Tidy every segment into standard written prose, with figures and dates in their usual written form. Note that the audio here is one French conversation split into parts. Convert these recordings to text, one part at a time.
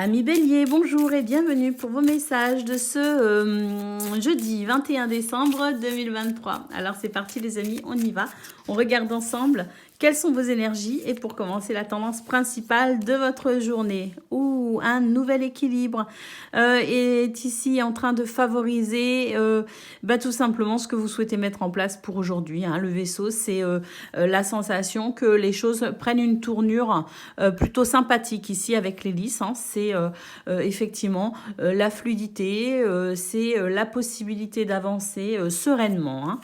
Amis Bélier, bonjour et bienvenue pour vos messages de ce jeudi 21 décembre 2023. Alors c'est parti les amis, on y va. On regarde ensemble quelles sont vos énergies et pour commencer la tendance principale de votre journée. Un nouvel équilibre est ici en train de favoriser tout simplement ce que vous souhaitez mettre en place pour aujourd'hui. Le vaisseau, c'est la sensation que les choses prennent une tournure plutôt sympathique ici avec l'hélice. C'est effectivement la fluidité, c'est la possibilité d'avancer sereinement.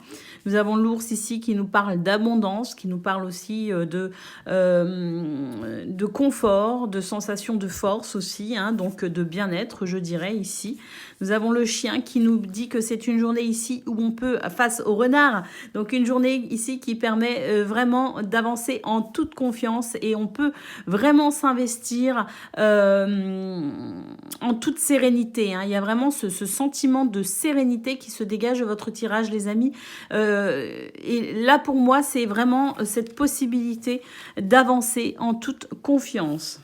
Nous avons l'ours ici qui nous parle d'abondance, qui nous parle aussi de confort, de sensation de force aussi, donc de bien-être, je dirais ici. Nous avons le chien qui nous dit que c'est une journée ici où on peut, face au renard, donc une journée ici qui permet vraiment d'avancer en toute confiance et on peut vraiment s'investir en toute sérénité. Il y a vraiment ce sentiment de sérénité qui se dégage de votre tirage, les amis. Et là, pour moi, c'est vraiment cette possibilité d'avancer en toute confiance.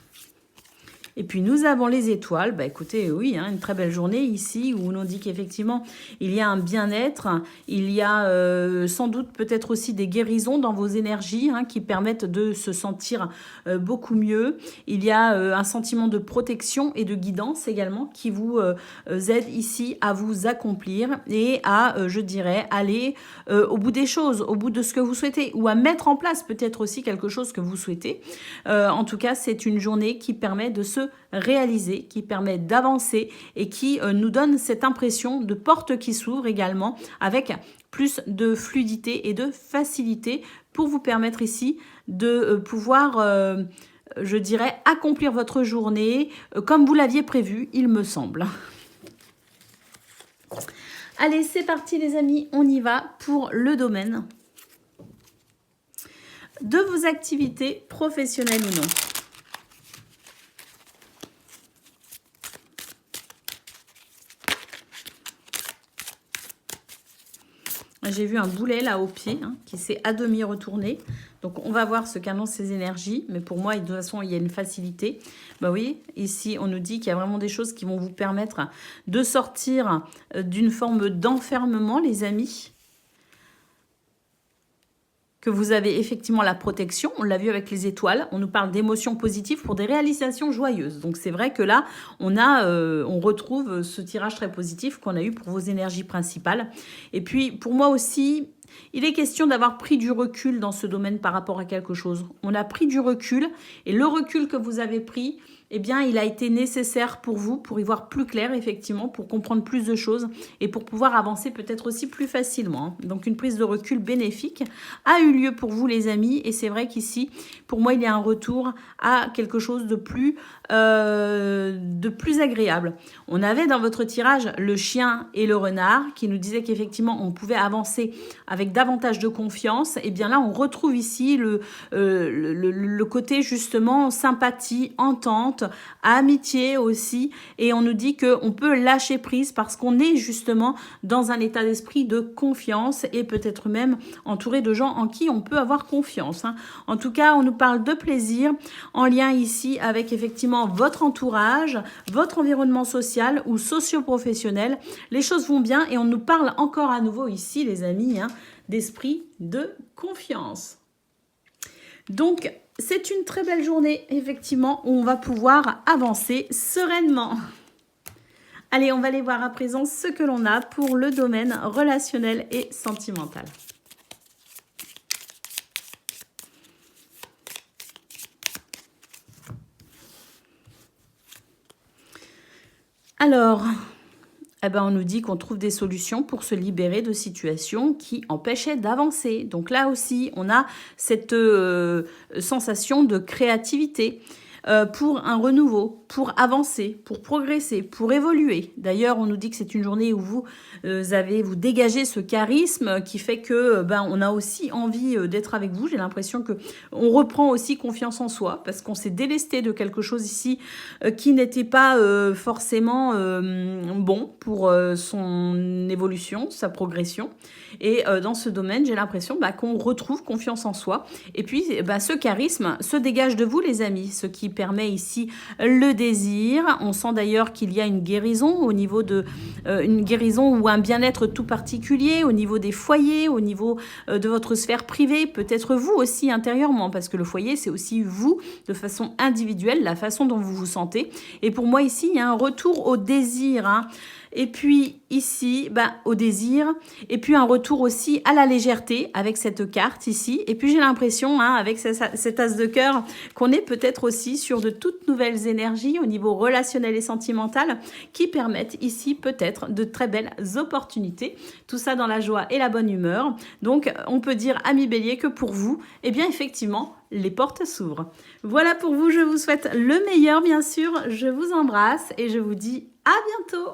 Et puis nous avons les étoiles. Écoutez, oui, une très belle journée ici où on dit qu'effectivement il y a un bien-être, il y a sans doute peut-être aussi des guérisons dans vos énergies qui permettent de se sentir beaucoup mieux. Il y a un sentiment de protection et de guidance également qui vous aide ici à vous accomplir et à, je dirais, aller au bout des choses, au bout de ce que vous souhaitez ou à mettre en place peut-être aussi quelque chose que vous souhaitez. En tout cas, c'est une journée qui permet de se réaliser, qui permet d'avancer et qui nous donne cette impression de porte qui s'ouvre également avec plus de fluidité et de facilité pour vous permettre ici de pouvoir, je dirais, accomplir votre journée comme vous l'aviez prévu, il me semble. Allez, c'est parti les amis, on y va pour le domaine de vos activités professionnelles ou non. J'ai vu un boulet là au pied qui s'est à demi retourné. Donc on va voir ce qu'annoncent ces énergies. Mais pour moi, de toute façon, il y a une facilité. Oui, ici, on nous dit qu'il y a vraiment des choses qui vont vous permettre de sortir d'une forme d'enfermement, les amis. Que vous avez effectivement la protection, on l'a vu avec les étoiles, on nous parle d'émotions positives pour des réalisations joyeuses. Donc c'est vrai que là, on retrouve ce tirage très positif qu'on a eu pour vos énergies principales. Et puis pour moi aussi, il est question d'avoir pris du recul dans ce domaine par rapport à quelque chose. On a pris du recul et le recul que vous avez pris, il a été nécessaire pour vous, pour y voir plus clair, effectivement, pour comprendre plus de choses et pour pouvoir avancer peut-être aussi plus facilement. Donc, une prise de recul bénéfique a eu lieu pour vous, les amis. Et c'est vrai qu'ici, pour moi, il y a un retour à quelque chose de plus agréable. On avait dans votre tirage le chien et le renard qui nous disaient qu'effectivement, on pouvait avancer avec davantage de confiance. Et bien là, on retrouve ici le côté justement sympathie, entente, amitié aussi, et on nous dit qu'on peut lâcher prise parce qu'on est justement dans un état d'esprit de confiance et peut-être même entouré de gens en qui on peut avoir confiance. En tout cas, on nous parle de plaisir en lien ici avec effectivement votre entourage, votre environnement social ou socio-professionnel. Les choses vont bien et on nous parle encore à nouveau ici, les amis, d'esprit de confiance. Donc, c'est une très belle journée, effectivement, où on va pouvoir avancer sereinement. Allez, on va aller voir à présent ce que l'on a pour le domaine relationnel et sentimental. Alors, on nous dit qu'on trouve des solutions pour se libérer de situations qui empêchaient d'avancer. Donc là aussi, on a cette sensation de créativité pour un renouveau, pour avancer, pour progresser, pour évoluer. D'ailleurs, on nous dit que c'est une journée où vous dégagez ce charisme qui fait que on a aussi envie d'être avec vous. J'ai l'impression que on reprend aussi confiance en soi parce qu'on s'est délesté de quelque chose ici qui n'était pas forcément bon pour son évolution, sa progression. Et dans ce domaine, j'ai l'impression qu'on retrouve confiance en soi. Et puis, ce charisme se dégage de vous, les amis, ce qui permet ici le désir. On sent d'ailleurs qu'il y a une guérison au niveau de une guérison ou un bien-être tout particulier au niveau des foyers, au niveau de votre sphère privée, peut-être vous aussi intérieurement, parce que le foyer, c'est aussi vous de façon individuelle, la façon dont vous vous sentez. Et pour moi ici, il y a un retour au désir, hein. Et puis ici, au désir, et puis un retour aussi à la légèreté avec cette carte ici. Et puis j'ai l'impression, hein, avec cet as de cœur, qu'on est peut-être aussi sur de toutes nouvelles énergies au niveau relationnel et sentimental qui permettent ici peut-être de très belles opportunités. Tout ça dans la joie et la bonne humeur. Donc on peut dire, amis Bélier, que pour vous, eh bien effectivement, les portes s'ouvrent. Voilà pour vous, je vous souhaite le meilleur bien sûr. Je vous embrasse et je vous dis à bientôt.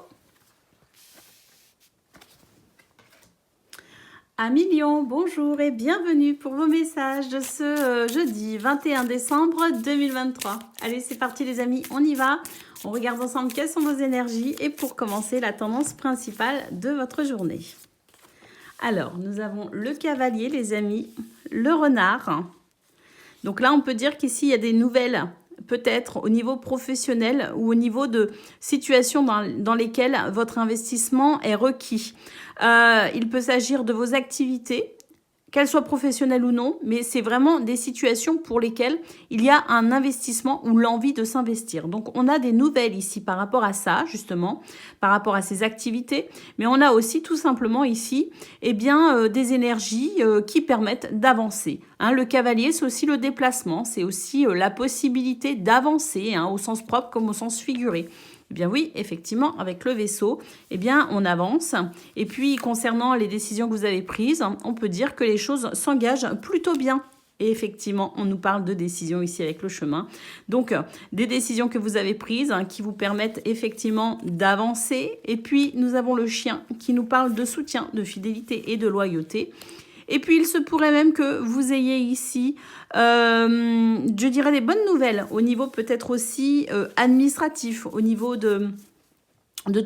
Amis Lion, bonjour et bienvenue pour vos messages de ce jeudi 21 décembre 2023. Allez, c'est parti les amis, on y va. On regarde ensemble quelles sont vos énergies et pour commencer, la tendance principale de votre journée. Alors, nous avons le cavalier les amis, le renard. Donc là, on peut dire qu'ici, il y a des nouvelles peut-être au niveau professionnel ou au niveau de situations dans lesquelles votre investissement est requis. Il peut s'agir de vos activités, qu'elles soient professionnelles ou non, mais c'est vraiment des situations pour lesquelles il y a un investissement ou l'envie de s'investir. Donc, on a des nouvelles ici par rapport à ça, justement, par rapport à ces activités, mais on a aussi tout simplement ici des énergies qui permettent d'avancer. Hein, le cavalier, c'est aussi le déplacement, c'est aussi la possibilité d'avancer, hein, au sens propre comme au sens figuré. Eh bien oui, effectivement, avec le vaisseau, eh bien on avance. Et puis, concernant les décisions que vous avez prises, on peut dire que les choses s'engagent plutôt bien. Et effectivement, on nous parle de décisions ici avec le chemin. Donc, des décisions que vous avez prises qui vous permettent effectivement d'avancer. Et puis, nous avons le chien qui nous parle de soutien, de fidélité et de loyauté. Et puis, il se pourrait même que vous ayez ici, je dirais, des bonnes nouvelles au niveau peut-être aussi administratif, au niveau de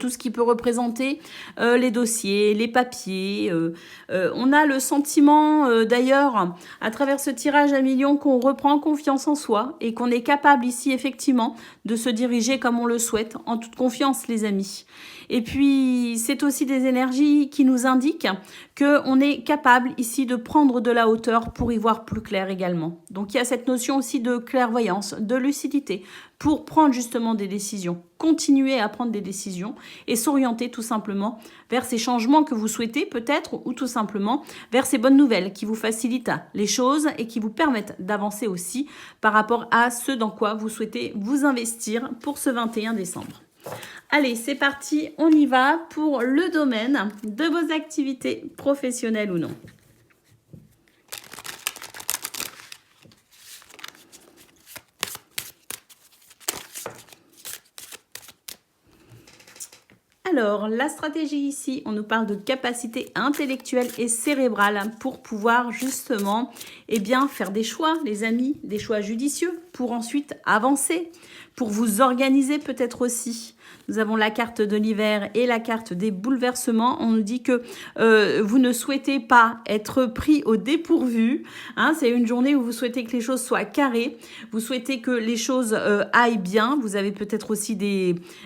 tout ce qui peut représenter les dossiers, les papiers. On a le sentiment, d'ailleurs, à travers ce tirage à millions, qu'on reprend confiance en soi et qu'on est capable ici, effectivement, de se diriger comme on le souhaite, en toute confiance, les amis. Et puis, c'est aussi des énergies qui nous indiquent qu'on est capable ici de prendre de la hauteur pour y voir plus clair également. Donc, il y a cette notion aussi de clairvoyance, de lucidité, pour prendre justement des décisions, continuer à prendre des décisions et s'orienter tout simplement vers ces changements que vous souhaitez peut-être ou tout simplement vers ces bonnes nouvelles qui vous facilitent les choses et qui vous permettent d'avancer aussi par rapport à ce dans quoi vous souhaitez vous investir pour ce 21 décembre. Allez, c'est parti, on y va pour le domaine de vos activités professionnelles ou non. Alors, la stratégie ici, on nous parle de capacité intellectuelle et cérébrale pour pouvoir justement faire des choix, les amis, des choix judicieux pour ensuite avancer, pour vous organiser peut-être aussi. Nous avons la carte de l'hiver et la carte des bouleversements. On nous dit que vous ne souhaitez pas être pris au dépourvu. Hein, c'est une journée où vous souhaitez que les choses soient carrées. Vous souhaitez que les choses aillent bien. Vous avez peut-être aussi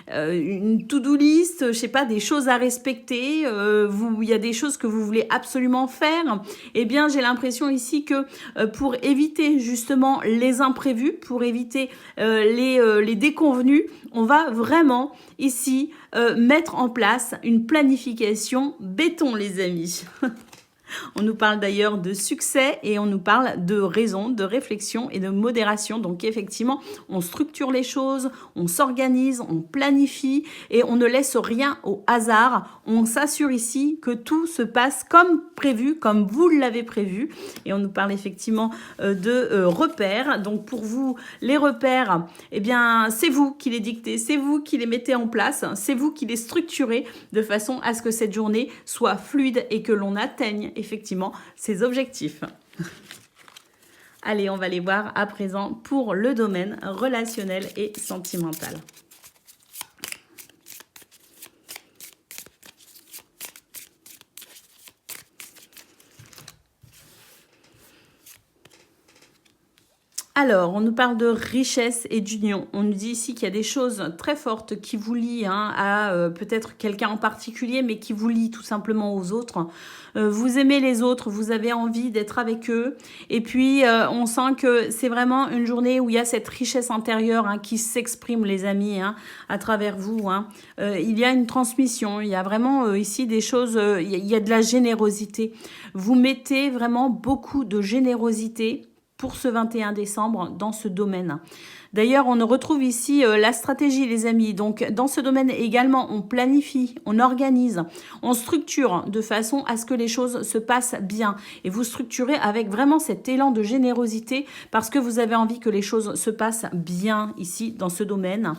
une to-do list, je sais pas, des choses à respecter. Il y a des choses que vous voulez absolument faire. Eh bien, j'ai l'impression ici que pour éviter justement les imprévus, pour éviter les déconvenus, on va vraiment ici mettre en place une planification béton, les amis. On nous parle d'ailleurs de succès et on nous parle de raison, de réflexion et de modération. Donc effectivement, on structure les choses, on s'organise, on planifie et on ne laisse rien au hasard. On s'assure ici que tout se passe comme prévu, comme vous l'avez prévu. Et on nous parle effectivement de repères. Donc pour vous, les repères, eh bien, c'est vous qui les dictez, c'est vous qui les mettez en place, c'est vous qui les structurez de façon à ce que cette journée soit fluide et que l'on atteigne effectivement ses objectifs. Allez, on va les voir à présent pour le domaine relationnel et sentimental. Alors, on nous parle de richesse et d'union. On nous dit ici qu'il y a des choses très fortes qui vous lient à peut-être quelqu'un en particulier, mais qui vous lient tout simplement aux autres. Vous aimez les autres, vous avez envie d'être avec eux. Et puis, on sent que c'est vraiment une journée où il y a cette richesse intérieure qui s'exprime, les amis, à travers vous. Il y a une transmission, il y a vraiment ici des choses, il y a de la générosité. Vous mettez vraiment beaucoup de générosité pour ce 21 décembre dans ce domaine. D'ailleurs, on retrouve ici la stratégie, les amis. Donc, dans ce domaine également, on planifie, on organise, on structure de façon à ce que les choses se passent bien. Et vous structurez avec vraiment cet élan de générosité parce que vous avez envie que les choses se passent bien ici, dans ce domaine.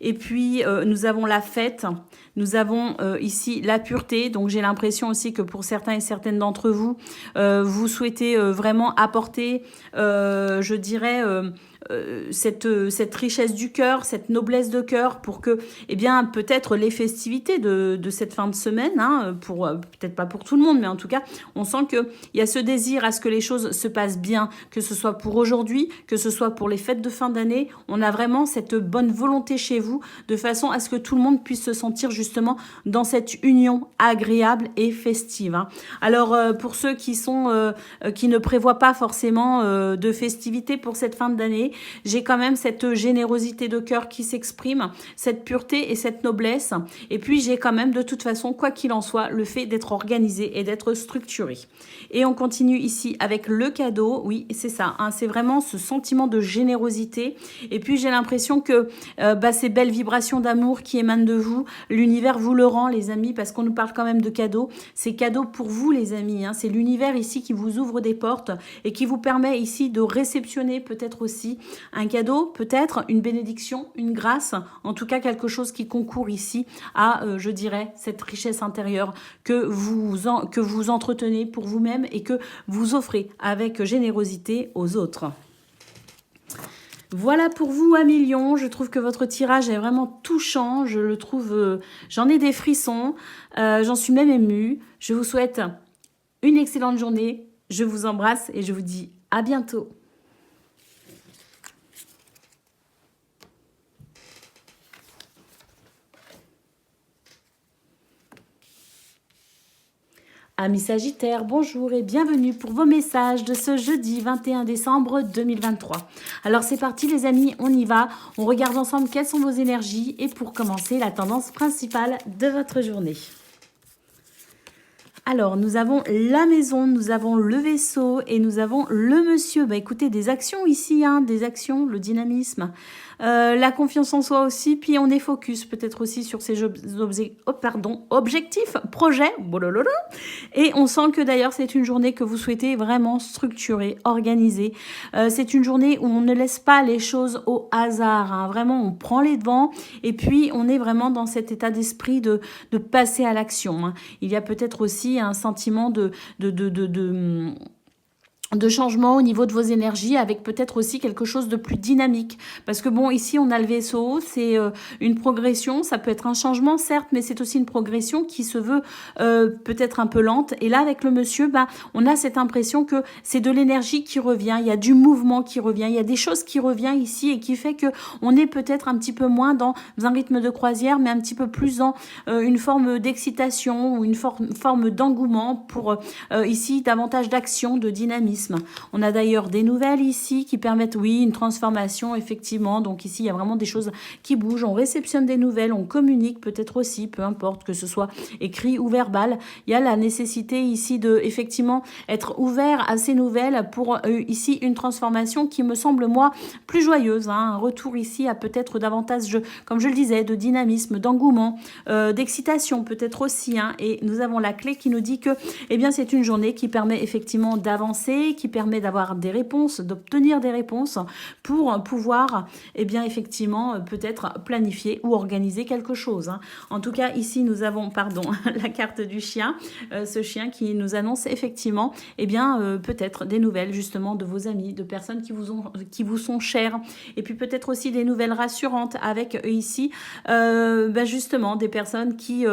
Et puis, nous avons la fête. Nous avons ici la pureté. Donc, j'ai l'impression aussi que pour certains et certaines d'entre vous, vous souhaitez vraiment apporter, je dirais, cette richesse du cœur, cette noblesse de cœur pour que, eh bien, peut-être les festivités de cette fin de semaine, pour peut-être pas pour tout le monde, mais en tout cas, on sent qu'il y a ce désir à ce que les choses se passent bien, que ce soit pour aujourd'hui, que ce soit pour les fêtes de fin d'année. On a vraiment cette bonne volonté chez vous de façon à ce que tout le monde puisse se sentir justement dans cette union agréable et festive. Alors, pour ceux qui ne prévoient pas forcément de festivités pour cette fin d'année, j'ai quand même cette générosité de cœur qui s'exprime, cette pureté et cette noblesse. Et puis, j'ai quand même, de toute façon, quoi qu'il en soit, le fait d'être organisé et d'être structuré. Et on continue ici avec le cadeau. Oui, c'est ça. C'est vraiment ce sentiment de générosité. Et puis, j'ai l'impression que ces belles vibrations d'amour qui émanent de vous, l'univers vous le rend, les amis, parce qu'on nous parle quand même de cadeaux. C'est cadeau pour vous, les amis. C'est l'univers ici qui vous ouvre des portes et qui vous permet ici de réceptionner peut-être aussi un cadeau, peut-être une bénédiction, une grâce, en tout cas quelque chose qui concourt ici à, je dirais, cette richesse intérieure que vous entretenez pour vous-même et que vous offrez avec générosité aux autres. Voilà pour vous, Amilion. Je trouve que votre tirage est vraiment touchant. Je le trouve, j'en ai des frissons. J'en suis même émue. Je vous souhaite une excellente journée. Je vous embrasse et je vous dis à bientôt. Amis Sagittaires, bonjour et bienvenue pour vos messages de ce jeudi 21 décembre 2023. Alors c'est parti les amis, on y va. On regarde ensemble quelles sont vos énergies et pour commencer, la tendance principale de votre journée. Alors, nous avons la maison, nous avons le vaisseau et nous avons le monsieur. Écoutez, des actions ici, des actions, le dynamisme, la confiance en soi aussi. Puis on est focus peut-être aussi sur ces objectifs, projets. Et on sent que d'ailleurs, c'est une journée que vous souhaitez vraiment structurer, organiser. C'est une journée où on ne laisse pas les choses au hasard. Vraiment, on prend les devants et puis on est vraiment dans cet état d'esprit de passer à l'action. Il y a peut-être aussi un sentiment de changement au niveau de vos énergies avec peut-être aussi quelque chose de plus dynamique. Parce que bon, ici, on a le vaisseau, c'est une progression, ça peut être un changement, certes, mais c'est aussi une progression qui se veut peut-être un peu lente. Et là, avec le monsieur, on a cette impression que c'est de l'énergie qui revient, il y a du mouvement qui revient, il y a des choses qui reviennent ici et qui fait que on est peut-être un petit peu moins dans un rythme de croisière, mais un petit peu plus dans une forme d'excitation ou une forme d'engouement pour ici davantage d'action, de dynamisme. On a d'ailleurs des nouvelles ici qui permettent, oui, une transformation, effectivement. Donc ici, il y a vraiment des choses qui bougent. On réceptionne des nouvelles, on communique peut-être aussi, peu importe que ce soit écrit ou verbal. Il y a la nécessité ici de, effectivement, être ouvert à ces nouvelles pour ici une transformation qui me semble, moi, plus joyeuse. Un retour ici à peut-être davantage, comme je le disais, de dynamisme, d'engouement, d'excitation peut-être aussi. Et nous avons la clé qui nous dit que, eh bien, c'est une journée qui permet effectivement d'avancer, qui permet d'avoir des réponses, d'obtenir des réponses pour pouvoir, eh bien, effectivement, peut-être planifier ou organiser quelque chose. En tout cas, ici, nous avons, la carte du chien, ce chien qui nous annonce effectivement, eh bien, peut-être des nouvelles, justement, de vos amis, de personnes qui vous sont chères, et puis peut-être aussi des nouvelles rassurantes avec ici, justement, des personnes qui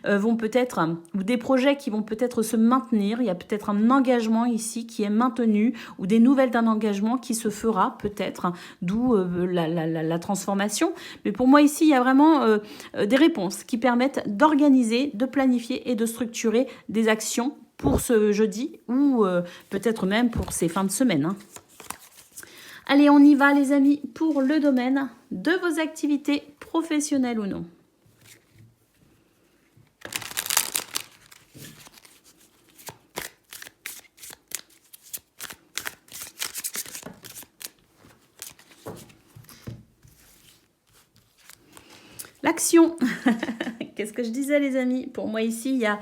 vont peut-être, ou des projets qui vont peut-être se maintenir. Il y a peut-être un engagement ici qui est maintenu ou des nouvelles d'un engagement qui se fera peut-être, d'où la transformation. Mais pour moi ici, il y a vraiment des réponses qui permettent d'organiser, de planifier et de structurer des actions pour ce jeudi ou peut-être même pour ces fins de semaine. Allez, on y va les amis pour le domaine de vos activités professionnelles ou non. L'action. Qu'est-ce que je disais les amis? Pour moi ici, il y a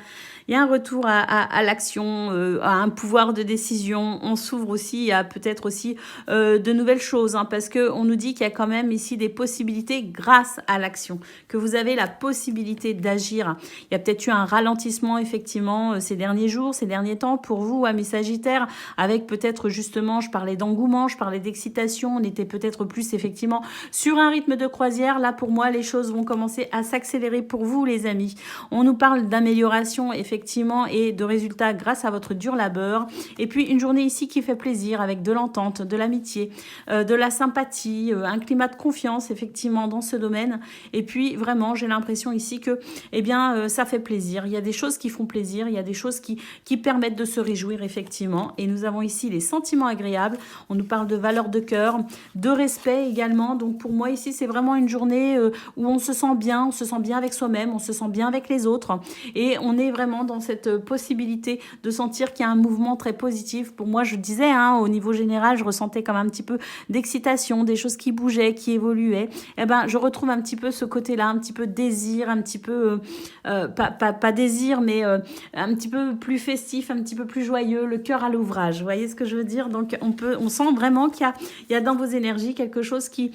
un retour à l'action, à un pouvoir de décision. On s'ouvre aussi à peut-être aussi de nouvelles choses, hein, parce qu'on nous dit qu'il y a quand même ici des possibilités grâce à l'action, que vous avez la possibilité d'agir. Il y a peut-être eu un ralentissement effectivement ces derniers jours, ces derniers temps pour vous, amis Sagittaires, avec peut-être justement, je parlais d'engouement, je parlais d'excitation, on était peut-être plus effectivement sur un rythme de croisière. Là pour moi, les choses vont commencer à s'accélérer pour vous les amis. On nous parle d'amélioration effectivement et de résultats grâce à votre dur labeur. Et puis une journée ici qui fait plaisir avec de l'entente, de l'amitié, de la sympathie, un climat de confiance effectivement dans ce domaine. Et puis vraiment j'ai l'impression ici que eh bien ça fait plaisir. Il y a des choses qui font plaisir, il y a des choses qui permettent de se réjouir effectivement. Et nous avons ici les sentiments agréables. On nous parle de valeur de cœur, de respect également. Donc pour moi ici c'est vraiment une journée où on se sent bien avec soi-même, on se sent bien avec les autres et on est vraiment dans cette possibilité de sentir qu'il y a un mouvement très positif. Pour moi, je disais, hein, au niveau général, je ressentais comme un petit peu d'excitation, des choses qui bougeaient, qui évoluaient. Eh ben, je retrouve un petit peu ce côté-là, un petit peu désir, un petit peu, pas désir, mais un petit peu plus festif, un petit peu plus joyeux, le cœur à l'ouvrage. Vous voyez ce que je veux dire? Donc, on sent vraiment qu'il y a dans vos énergies quelque chose qui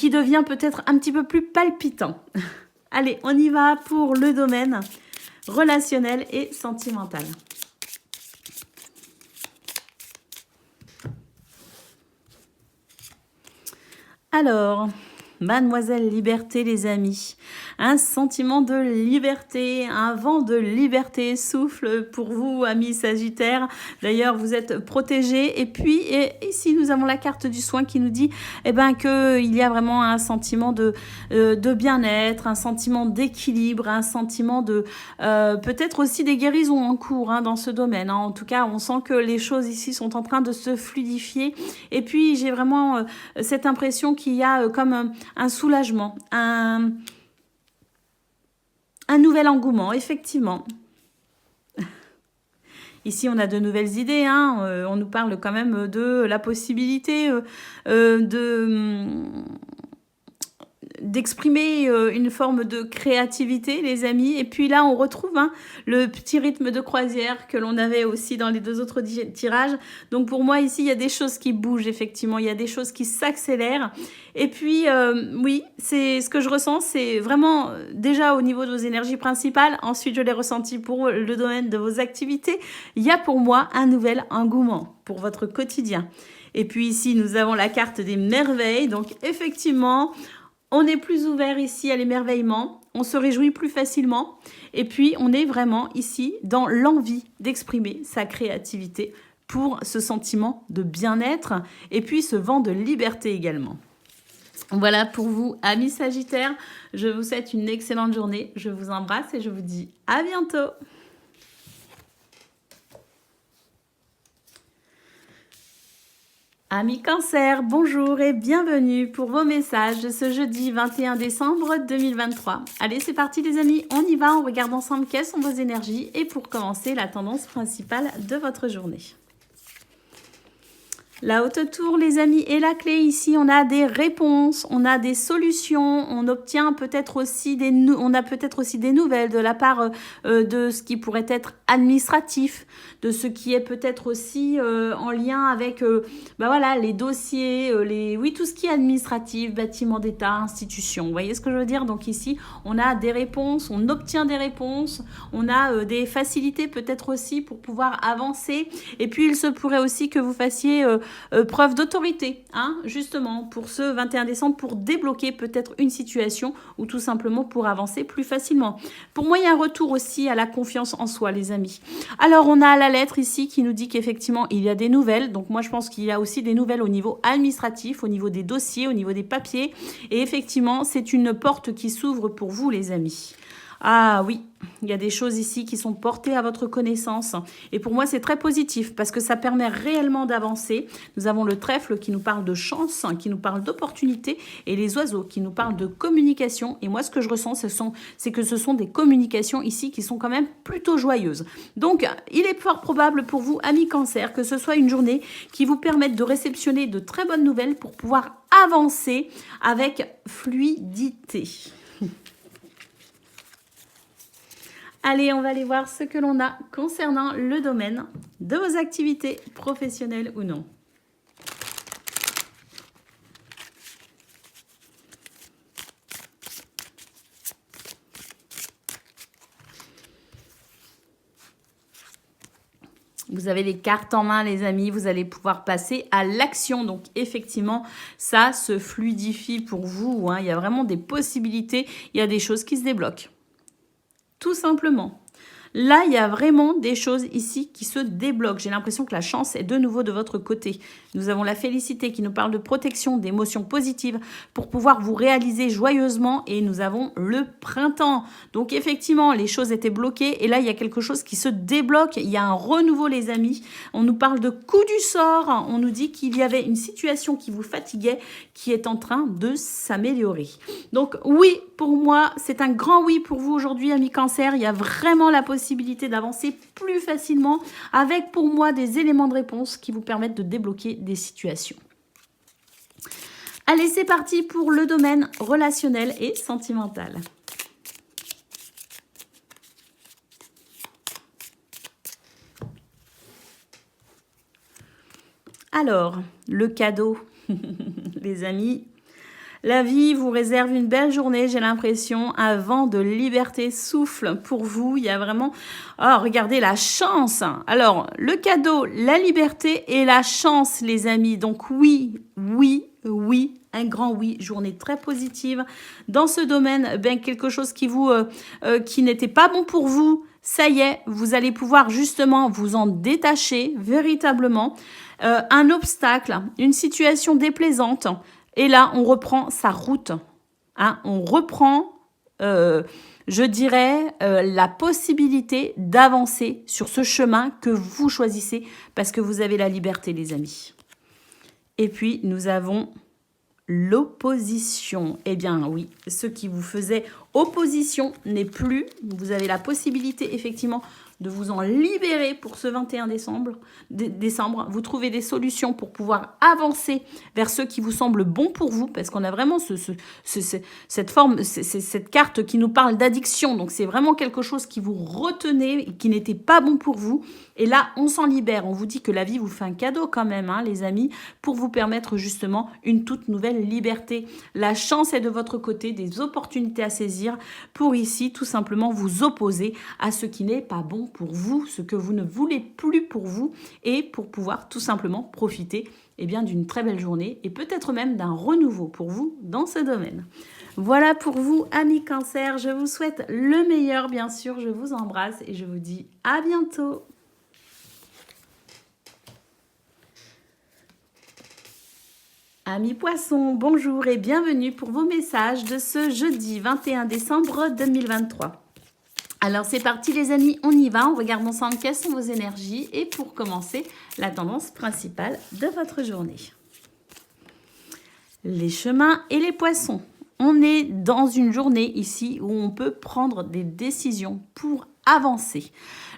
devient peut-être un petit peu plus palpitant. Allez, on y va pour le domaine relationnel et sentimental. Alors, Mademoiselle Liberté, les amis. Un sentiment de liberté, un vent de liberté souffle pour vous, amis Sagittaires. D'ailleurs, vous êtes protégés. Et puis, ici, nous avons la carte du soin qui nous dit qu'il y a vraiment un sentiment de bien-être, un sentiment d'équilibre, un sentiment de peut-être aussi des guérisons en cours dans ce domaine. En tout cas, on sent que les choses ici sont en train de se fluidifier. Et puis, j'ai vraiment cette impression qu'il y a comme un soulagement, un nouvel engouement, effectivement. Ici, on a de nouvelles idées. On nous parle quand même de la possibilité d'exprimer une forme de créativité, les amis. Et puis là, on retrouve le petit rythme de croisière que l'on avait aussi dans les deux autres tirages. Donc pour moi, ici, il y a des choses qui bougent, effectivement. Il y a des choses qui s'accélèrent. Et puis, oui, c'est ce que je ressens, c'est vraiment déjà au niveau de vos énergies principales. Ensuite, je l'ai ressenti pour le domaine de vos activités. Il y a pour moi un nouvel engouement pour votre quotidien. Et puis ici, nous avons la carte des merveilles. Donc effectivement, on est plus ouvert ici à l'émerveillement, on se réjouit plus facilement et puis on est vraiment ici dans l'envie d'exprimer sa créativité pour ce sentiment de bien-être et puis ce vent de liberté également. Voilà pour vous, amis Sagittaires. Je vous souhaite une excellente journée. Je vous embrasse et je vous dis à bientôt. Amis Cancer, bonjour et bienvenue pour vos messages de ce jeudi 21 décembre 2023. Allez, c'est parti les amis, on y va, on regarde ensemble quelles sont vos énergies et pour commencer, la tendance principale de votre journée. La haute tour, les amis, est la clé. Ici, on a des réponses, on a des solutions, on obtient peut-être aussi des nouvelles de la part de ce qui pourrait être administratif, de ce qui est peut-être aussi en lien avec les dossiers, tout ce qui est administratif, bâtiment d'État, institution. Vous voyez ce que je veux dire? Donc ici, on a des réponses, on obtient des réponses, on a des facilités peut-être aussi pour pouvoir avancer. Et puis, il se pourrait aussi que vous fassiez preuve d'autorité, hein, justement, pour ce 21 décembre, pour débloquer peut-être une situation ou tout simplement pour avancer plus facilement. Pour moi, il y a un retour aussi à la confiance en soi, les amis. Alors, on a la lettre ici qui nous dit qu'effectivement, il y a des nouvelles. Donc, moi, je pense qu'il y a aussi des nouvelles au niveau administratif, au niveau des dossiers, au niveau des papiers. Et effectivement, c'est une porte qui s'ouvre pour vous, les amis. Ah oui, il y a des choses ici qui sont portées à votre connaissance. Et pour moi, c'est très positif parce que ça permet réellement d'avancer. Nous avons le trèfle qui nous parle de chance, qui nous parle d'opportunité, et les oiseaux qui nous parlent de communication. Et moi, ce que je ressens, c'est que ce sont des communications ici qui sont quand même plutôt joyeuses. Donc, il est fort probable pour vous, amis Cancer, que ce soit une journée qui vous permette de réceptionner de très bonnes nouvelles pour pouvoir avancer avec fluidité. Allez, on va aller voir ce que l'on a concernant le domaine de vos activités professionnelles ou non. Vous avez les cartes en main, les amis. Vous allez pouvoir passer à l'action. Donc, effectivement, ça se fluidifie pour vous, hein. Il y a vraiment des possibilités. Il y a des choses qui se débloquent. Tout simplement. Là, il y a vraiment des choses ici qui se débloquent. J'ai l'impression que la chance est de nouveau de votre côté. Nous avons la félicité qui nous parle de protection, d'émotions positives pour pouvoir vous réaliser joyeusement. Et nous avons le printemps. Donc, effectivement, les choses étaient bloquées. Et là, il y a quelque chose qui se débloque. Il y a un renouveau, les amis. On nous parle de coup du sort. On nous dit qu'il y avait une situation qui vous fatiguait, qui est en train de s'améliorer. Donc, oui, pour moi, c'est un grand oui pour vous aujourd'hui, amis Cancer. Il y a vraiment la possibilité d'avancer plus facilement avec, pour moi, des éléments de réponse qui vous permettent de débloquer des situations. Allez, c'est parti pour le domaine relationnel et sentimental. Alors, le cadeau, les amis. La vie vous réserve une belle journée, j'ai l'impression. Un vent de liberté souffle pour vous. Il y a vraiment... Oh, regardez la chance. Alors, le cadeau, la liberté et la chance, les amis. Donc oui, oui, oui. Un grand oui, journée très positive. Dans ce domaine, ben, quelque chose qui n'était pas bon pour vous, ça y est, vous allez pouvoir justement vous en détacher véritablement. Un obstacle, une situation déplaisante. Et là, on reprend sa route. Hein, on reprend, je dirais, la possibilité d'avancer sur ce chemin que vous choisissez parce que vous avez la liberté, les amis. Et puis, nous avons l'opposition. Eh bien, oui, ce qui vous faisait opposition n'est plus. Vous avez la possibilité, effectivement, de vous en libérer pour ce 21 décembre. Vous trouvez des solutions pour pouvoir avancer vers ce qui vous semble bon pour vous, parce qu'on a vraiment cette carte qui nous parle d'addiction. Donc, c'est vraiment quelque chose qui vous retenait et qui n'était pas bon pour vous. Et là, on s'en libère. On vous dit que la vie vous fait un cadeau quand même, hein, les amis, pour vous permettre justement une toute nouvelle liberté. La chance est de votre côté, des opportunités à saisir pour ici, tout simplement, vous opposer à ce qui n'est pas bon pour vous, ce que vous ne voulez plus pour vous, et pour pouvoir tout simplement profiter bien d'une très belle journée et peut-être même d'un renouveau pour vous dans ce domaine. Voilà pour vous, amis Cancer. Je vous souhaite le meilleur, bien sûr. Je vous embrasse et je vous dis à bientôt. Amis Poissons, bonjour et bienvenue pour vos messages de ce jeudi 21 décembre 2023. Alors c'est parti les amis, on y va, on regarde ensemble quelles sont vos énergies et pour commencer, la tendance principale de votre journée. Les chemins et les poissons. On est dans une journée ici où on peut prendre des décisions pour avancer.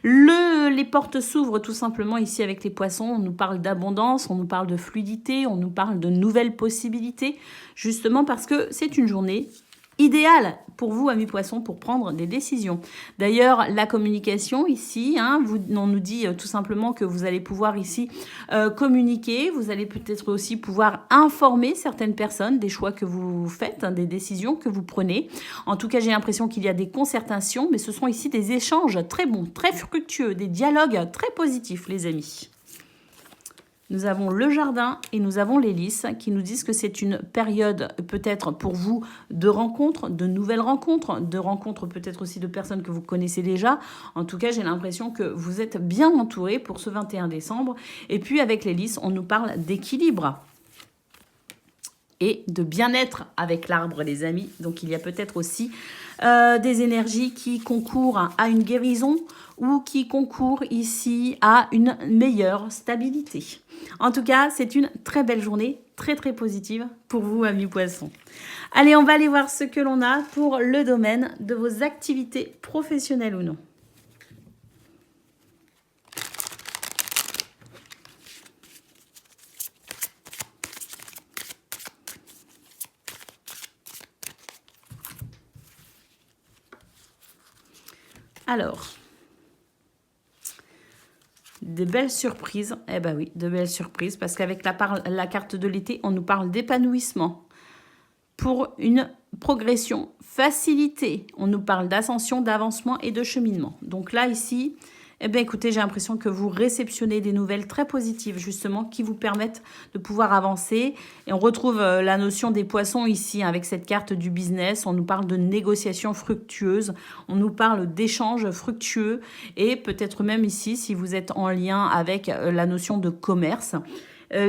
Les portes s'ouvrent tout simplement ici avec les poissons. On nous parle d'abondance, on nous parle de fluidité, on nous parle de nouvelles possibilités, justement parce que c'est une journée idéal pour vous, amis poissons, pour prendre des décisions. D'ailleurs, la communication ici, hein, on nous dit tout simplement que vous allez pouvoir ici communiquer, vous allez peut-être aussi pouvoir informer certaines personnes des choix que vous faites, hein, des décisions que vous prenez. En tout cas, j'ai l'impression qu'il y a des concertations, mais ce sont ici des échanges très bons, très fructueux, des dialogues très positifs, les amis. nous avons le jardin et nous avons les lys qui nous disent que c'est une période peut-être pour vous de rencontres, de nouvelles rencontres, de rencontres peut-être aussi de personnes que vous connaissez déjà. En tout cas, j'ai l'impression que vous êtes bien entourés pour ce 21 décembre. Et puis avec les lys, on nous parle d'équilibre et de bien-être avec l'arbre, les amis. Donc, il y a peut-être aussi des énergies qui concourent à une guérison ou qui concourent ici à une meilleure stabilité. En tout cas, c'est une très belle journée, très très positive pour vous, amis poissons. Allez, on va aller voir ce que l'on a pour le domaine de vos activités professionnelles ou non. Alors, des belles surprises. Eh ben oui, de belles surprises. Parce qu'avec la carte de l'été, on nous parle d'épanouissement. Pour une progression, facilité. On nous parle d'ascension, d'avancement et de cheminement. Donc là, ici, eh bien, écoutez, j'ai l'impression que vous réceptionnez des nouvelles très positives, justement, qui vous permettent de pouvoir avancer. Et on retrouve la notion des poissons ici, avec cette carte du business. On nous parle de négociations fructueuses. On nous parle d'échanges fructueux. Et peut-être même ici, si vous êtes en lien avec la notion de commerce,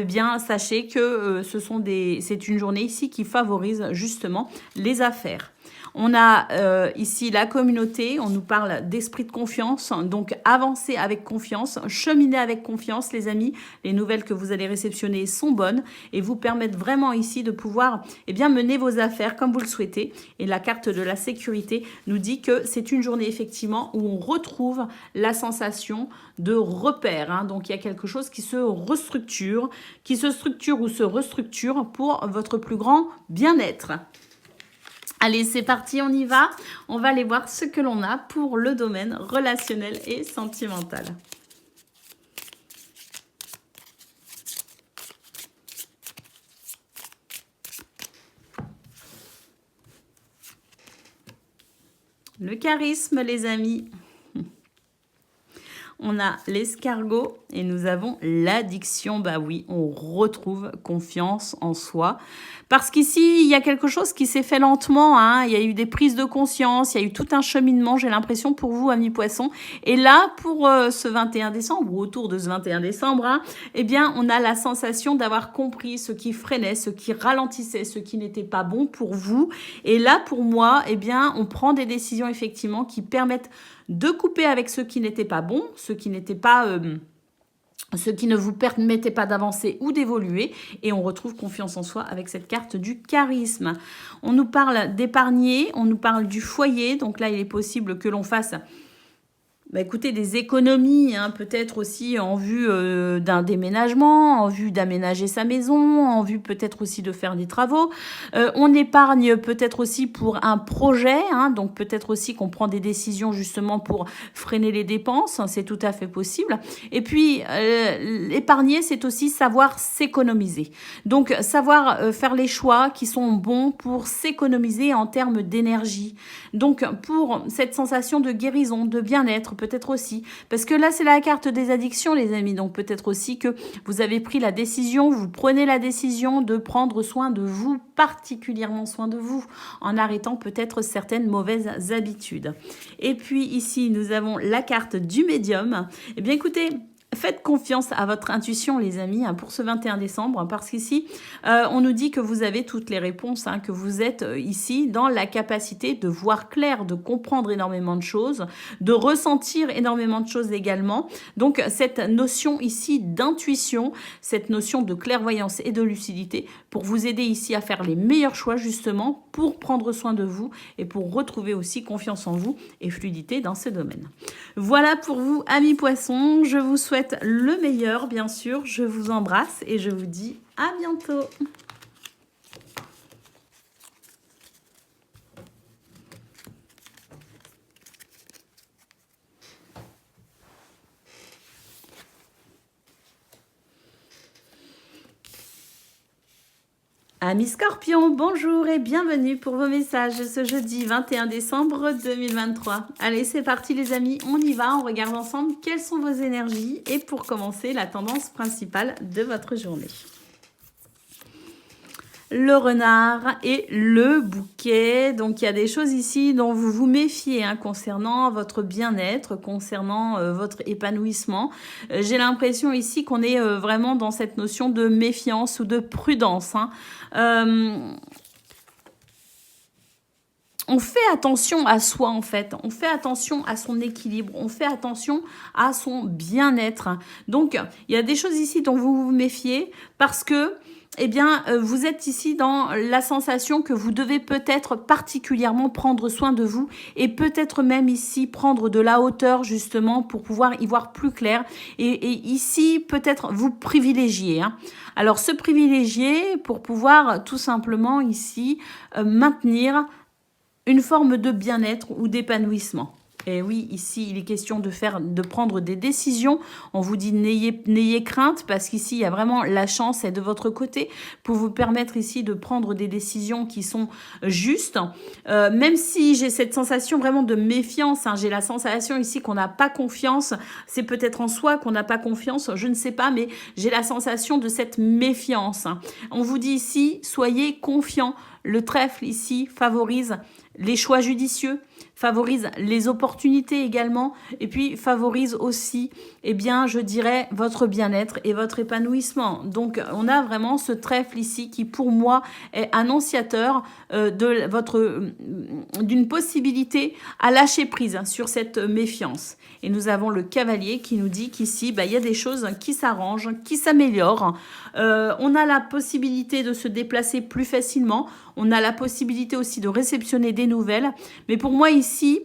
bien, sachez que c'est une journée ici qui favorise justement les affaires. On a ici la communauté, on nous parle d'esprit de confiance, donc avancer avec confiance, cheminer avec confiance, les amis. Les nouvelles que vous allez réceptionner sont bonnes et vous permettent vraiment ici de pouvoir mener vos affaires comme vous le souhaitez. Et la carte de la sécurité nous dit que c'est une journée effectivement où on retrouve la sensation de repère. Donc il y a quelque chose qui se restructure, ou se restructure pour votre plus grand bien-être. Allez, c'est parti, on y va. On va aller voir ce que l'on a pour le domaine relationnel et sentimental. Le charisme, les amis. On a l'escargot et nous avons l'addiction. Bah oui, on retrouve confiance en soi. Parce qu'ici, il y a quelque chose qui s'est fait lentement. Il y a eu des prises de conscience, il y a eu tout un cheminement, j'ai l'impression, pour vous, amis poissons. Et là, pour ce 21 décembre, ou autour de ce 21 décembre, on a la sensation d'avoir compris ce qui freinait, ce qui ralentissait, ce qui n'était pas bon pour vous. Et là, pour moi, on prend des décisions, effectivement, qui permettent de couper avec ce qui n'était pas bon, ce qui ne vous permettait pas d'avancer ou d'évoluer. Et on retrouve confiance en soi avec cette carte du charisme. On nous parle d'épargner, on nous parle du foyer. Donc là, il est possible que l'on fasse écoutez, des économies, peut-être aussi en vue d'un déménagement, en vue d'aménager sa maison, en vue peut-être aussi de faire des travaux. On épargne peut-être aussi pour un projet, donc peut-être aussi qu'on prend des décisions justement pour freiner les dépenses, c'est tout à fait possible. Et puis, épargner, c'est aussi savoir s'économiser. Donc, savoir faire les choix qui sont bons pour s'économiser en termes d'énergie. Donc, pour cette sensation de guérison, de bien-être, peut-être aussi. Parce que là, c'est la carte des addictions, les amis. Donc, peut-être aussi que vous avez pris la décision, vous prenez la décision de prendre soin de vous, particulièrement soin de vous, en arrêtant peut-être certaines mauvaises habitudes. Et puis, ici, nous avons la carte du médium. Eh bien, écoutez, faites confiance à votre intuition, les amis, pour ce 21 décembre, parce qu'ici, on nous dit que vous avez toutes les réponses, que vous êtes ici dans la capacité de voir clair, de comprendre énormément de choses, de ressentir énormément de choses également. Donc, cette notion ici d'intuition, cette notion de clairvoyance et de lucidité, pour vous aider ici à faire les meilleurs choix, justement, pour prendre soin de vous et pour retrouver aussi confiance en vous et fluidité dans ce domaine. Voilà pour vous, amis poissons. Je vous souhaite le meilleur, bien sûr. Je vous embrasse et je vous dis à bientôt. Amis Scorpion, bonjour et bienvenue pour vos messages ce jeudi 21 décembre 2023. Allez, c'est parti les amis, on y va, on regarde ensemble quelles sont vos énergies et pour commencer, la tendance principale de votre journée. Le renard et le bouquet. Donc, il y a des choses ici dont vous vous méfiez concernant votre bien-être, concernant votre épanouissement. J'ai l'impression ici qu'on est vraiment dans cette notion de méfiance ou de prudence. On fait attention à soi en fait, on fait attention à son équilibre, on fait attention à son bien-être. Donc, il y a des choses ici dont vous vous méfiez parce que eh bien, vous êtes ici dans la sensation que vous devez peut-être particulièrement prendre soin de vous et peut-être même ici prendre de la hauteur justement pour pouvoir y voir plus clair et ici peut-être vous privilégier. Alors, se privilégier pour pouvoir tout simplement ici maintenir une forme de bien-être ou d'épanouissement. Et oui, ici, il est question de prendre des décisions. On vous dit n'ayez crainte parce qu'ici, il y a vraiment la chance est de votre côté pour vous permettre ici de prendre des décisions qui sont justes. Même si j'ai cette sensation vraiment de méfiance, j'ai la sensation ici qu'on n'a pas confiance. C'est peut-être en soi qu'on n'a pas confiance, je ne sais pas, mais j'ai la sensation de cette méfiance. On vous dit ici, soyez confiants. Le trèfle ici favorise les choix judicieux, favorise les opportunités également et puis favorise aussi, eh bien, je dirais, votre bien-être et votre épanouissement. Donc, on a vraiment ce trèfle ici qui, pour moi, est annonciateur d'une possibilité à lâcher prise sur cette méfiance. Et nous avons le cavalier qui nous dit qu'ici, il y a des choses qui s'arrangent, qui s'améliorent. On a la possibilité de se déplacer plus facilement. On a la possibilité aussi de réceptionner des nouvelles. Mais pour moi ici,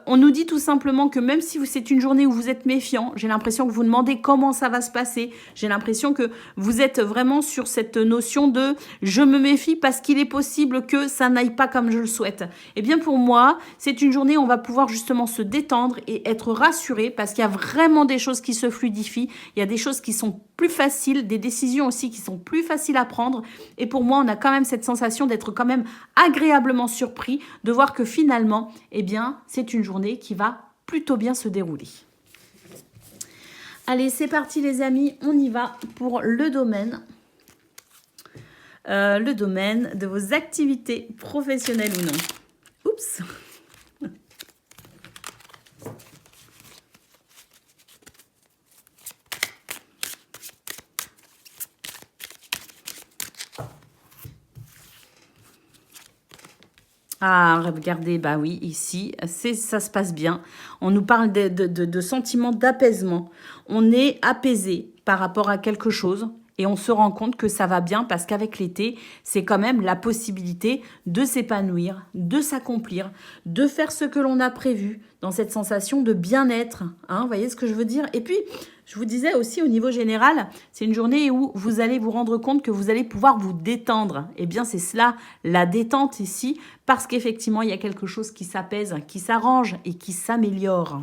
on nous dit tout simplement que même si c'est une journée où vous êtes méfiant, j'ai l'impression que vous demandez comment ça va se passer. J'ai l'impression que vous êtes vraiment sur cette notion de « je me méfie parce qu'il est possible que ça n'aille pas comme je le souhaite ». Eh bien pour moi, c'est une journée où on va pouvoir justement se détendre et être rassuré parce qu'il y a vraiment des choses qui se fluidifient. Il y a des choses qui sont plus faciles, des décisions aussi qui sont plus faciles à prendre. Et pour moi, on a quand même cette sensation d'être quand même agréablement surpris de voir que finalement, eh bien, c'est une journée qui va plutôt bien se dérouler. Allez, c'est parti les amis, on y va pour le domaine. Le domaine de vos activités professionnelles ou non. Oups. Ah, regardez, bah oui, ici, ça se passe bien. On nous parle de sentiments d'apaisement. On est apaisé par rapport à quelque chose et on se rend compte que ça va bien parce qu'avec l'été, c'est quand même la possibilité de s'épanouir, de s'accomplir, de faire ce que l'on a prévu dans cette sensation de bien-être. Vous voyez ce que je veux dire? Et puis, je vous disais aussi au niveau général, c'est une journée où vous allez vous rendre compte que vous allez pouvoir vous détendre. Eh bien, c'est cela, la détente ici, parce qu'effectivement, il y a quelque chose qui s'apaise, qui s'arrange et qui s'améliore.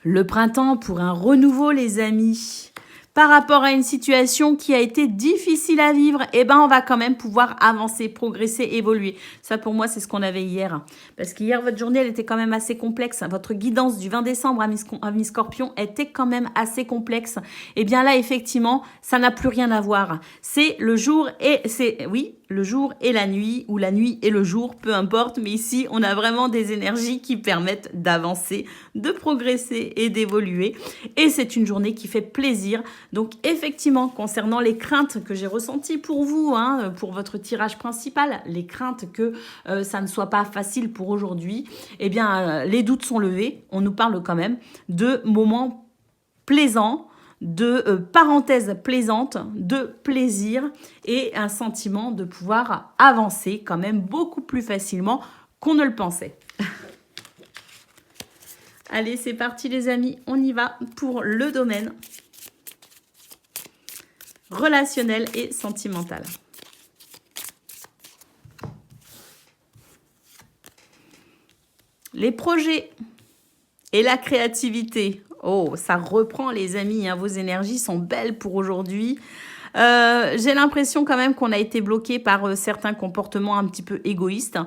Le printemps pour un renouveau, les amis. Par rapport à une situation qui a été difficile à vivre, eh ben on va quand même pouvoir avancer, progresser, évoluer. Ça, pour moi, c'est ce qu'on avait hier. Parce qu'hier, votre journée, elle était quand même assez complexe. Votre guidance du 20 décembre, amis Scorpion, était quand même assez complexe. Eh bien là, effectivement, ça n'a plus rien à voir. C'est le jour et le jour et la nuit, ou la nuit et le jour, peu importe. Mais ici, on a vraiment des énergies qui permettent d'avancer, de progresser et d'évoluer. Et c'est une journée qui fait plaisir. Donc effectivement, concernant les craintes que j'ai ressenties pour vous, pour votre tirage principal, les craintes que ça ne soit pas facile pour aujourd'hui, eh bien les doutes sont levés. On nous parle quand même de moments plaisants, de parenthèses plaisantes, de plaisir et un sentiment de pouvoir avancer quand même beaucoup plus facilement qu'on ne le pensait. Allez, c'est parti les amis, on y va pour le domaine relationnel et sentimental. Les projets et la créativité. Oh, ça reprend les amis, vos énergies sont belles pour aujourd'hui. J'ai l'impression quand même qu'on a été bloqué par certains comportements un petit peu égoïstes.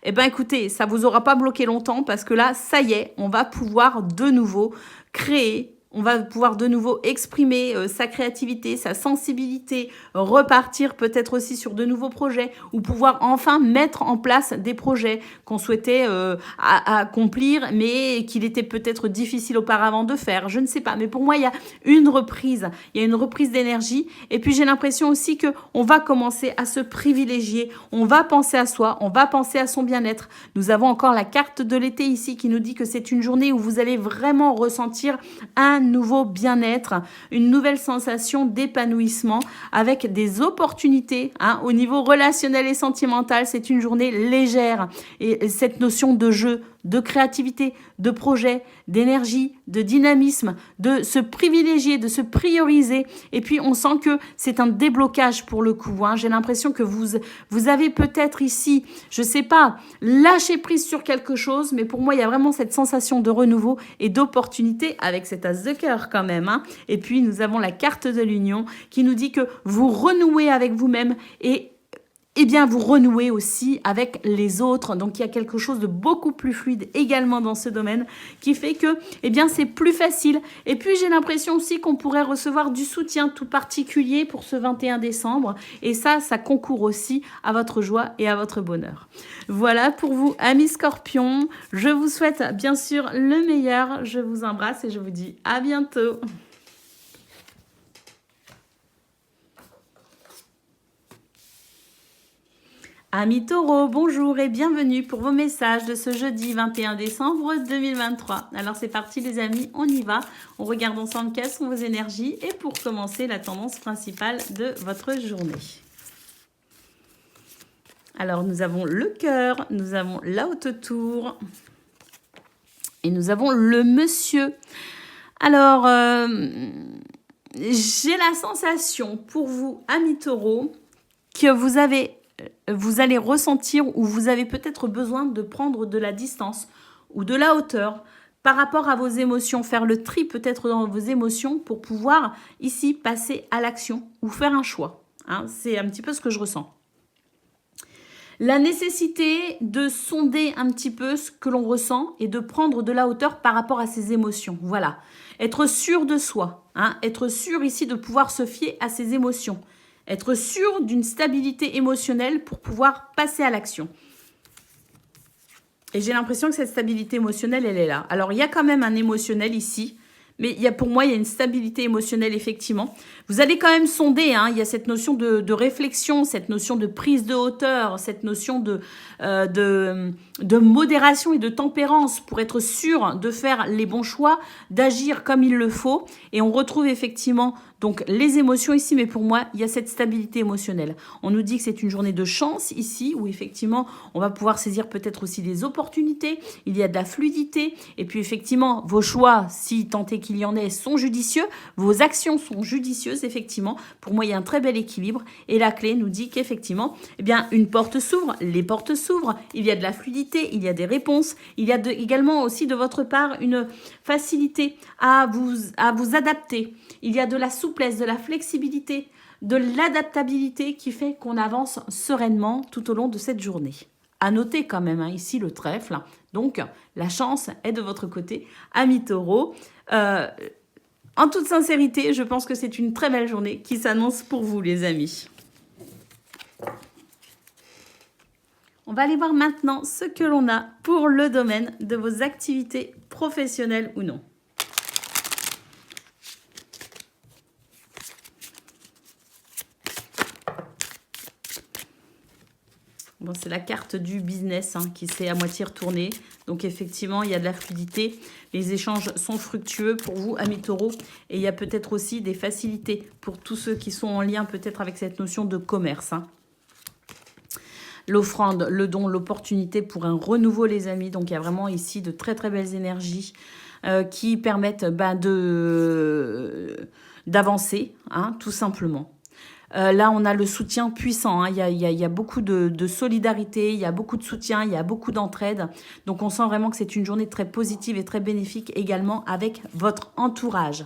Eh bien, écoutez, ça vous aura pas bloqué longtemps parce que là, ça y est, on va pouvoir de nouveau créer. On va pouvoir de nouveau exprimer sa créativité, sa sensibilité, repartir peut-être aussi sur de nouveaux projets ou pouvoir enfin mettre en place des projets qu'on souhaitait accomplir mais qu'il était peut-être difficile auparavant de faire. Je ne sais pas, mais pour moi, il y a une reprise. Il y a une reprise d'énergie et puis j'ai l'impression aussi qu'on va commencer à se privilégier. On va penser à soi, on va penser à son bien-être. Nous avons encore la carte de l'été ici qui nous dit que c'est une journée où vous allez vraiment ressentir un nouveau bien-être, une nouvelle sensation d'épanouissement avec des opportunités au niveau relationnel et sentimental. C'est une journée légère et cette notion de jeu, de créativité, de projet, d'énergie, de dynamisme, de se privilégier, de se prioriser. Et puis, on sent que c'est un déblocage pour le coup. J'ai l'impression que vous avez peut-être ici, je sais pas, lâché prise sur quelque chose, mais pour moi, il y a vraiment cette sensation de renouveau et d'opportunité avec cet as de cœur quand même. Et puis, nous avons la carte de l'union qui nous dit que vous renouez avec vous-même et eh bien, vous renouez aussi avec les autres. Donc, il y a quelque chose de beaucoup plus fluide également dans ce domaine qui fait que, eh bien, c'est plus facile. Et puis, j'ai l'impression aussi qu'on pourrait recevoir du soutien tout particulier pour ce 21 décembre. Et ça concourt aussi à votre joie et à votre bonheur. Voilà pour vous, amis Scorpions. Je vous souhaite bien sûr le meilleur. Je vous embrasse et je vous dis à bientôt. Amis Taureaux, bonjour et bienvenue pour vos messages de ce jeudi 21 décembre 2023. Alors c'est parti les amis, on y va. On regarde ensemble quelles sont vos énergies et pour commencer la tendance principale de votre journée. Alors nous avons le cœur, nous avons la haute tour et nous avons le monsieur. Alors j'ai la sensation pour vous amis Taureaux que vous allez ressentir ou vous avez peut-être besoin de prendre de la distance ou de la hauteur par rapport à vos émotions, faire le tri peut-être dans vos émotions pour pouvoir ici passer à l'action ou faire un choix. C'est un petit peu ce que je ressens. La nécessité de sonder un petit peu ce que l'on ressent et de prendre de la hauteur par rapport à ses émotions. Voilà, être sûr de soi, être sûr ici de pouvoir se fier à ses émotions. Être sûr d'une stabilité émotionnelle pour pouvoir passer à l'action. Et j'ai l'impression que cette stabilité émotionnelle, elle est là. Alors, il y a quand même un émotionnel ici. Mais pour moi, il y a une stabilité émotionnelle, effectivement. Vous allez quand même sonder. Il y a cette notion de réflexion, cette notion de prise de hauteur, cette notion de modération et de tempérance pour être sûr de faire les bons choix, d'agir comme il le faut. Et on retrouve effectivement donc les émotions ici, mais pour moi, il y a cette stabilité émotionnelle. On nous dit que c'est une journée de chance ici, où effectivement, on va pouvoir saisir peut-être aussi des opportunités. Il y a de la fluidité. Et puis effectivement, vos choix, si tant est qu'il y en ait, sont judicieux. Vos actions sont judicieuses, effectivement. Pour moi, il y a un très bel équilibre. Et la clé nous dit qu'effectivement, eh bien, une porte s'ouvre, les portes s'ouvrent. Il y a de la fluidité, il y a des réponses. Il y a également aussi de votre part une facilité à vous adapter. Il y a de la souplesse, de la flexibilité, de l'adaptabilité qui fait qu'on avance sereinement tout au long de cette journée. À noter quand même ici le trèfle. Donc, la chance est de votre côté, amis Taureaux. En toute sincérité, je pense que c'est une très belle journée qui s'annonce pour vous, les amis. On va aller voir maintenant ce que l'on a pour le domaine de vos activités professionnelles ou non. Bon, c'est la carte du business qui s'est à moitié retournée. Donc, effectivement, il y a de la fluidité. Les échanges sont fructueux pour vous, amis Taureaux. Et il y a peut-être aussi des facilités pour tous ceux qui sont en lien peut-être avec cette notion de commerce. L'offrande, le don, l'opportunité pour un renouveau, les amis. Donc, il y a vraiment ici de très, très belles énergies qui permettent d'avancer, tout simplement. Là, on a le soutien puissant. Il y a beaucoup de solidarité, il y a beaucoup de soutien, il y a beaucoup d'entraide. Donc, on sent vraiment que c'est une journée très positive et très bénéfique également avec votre entourage.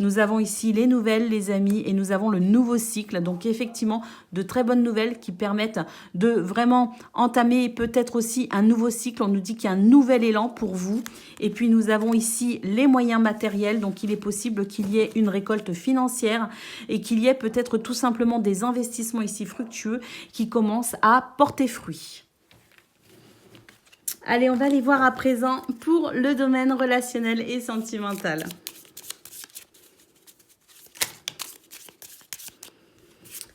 Nous avons ici les nouvelles, les amis, et nous avons le nouveau cycle. Donc effectivement, de très bonnes nouvelles qui permettent de vraiment entamer peut-être aussi un nouveau cycle. On nous dit qu'il y a un nouvel élan pour vous. Et puis nous avons ici les moyens matériels. Donc il est possible qu'il y ait une récolte financière et qu'il y ait peut-être tout simplement des investissements ici fructueux qui commencent à porter fruit. Allez, on va les voir à présent pour le domaine relationnel et sentimental.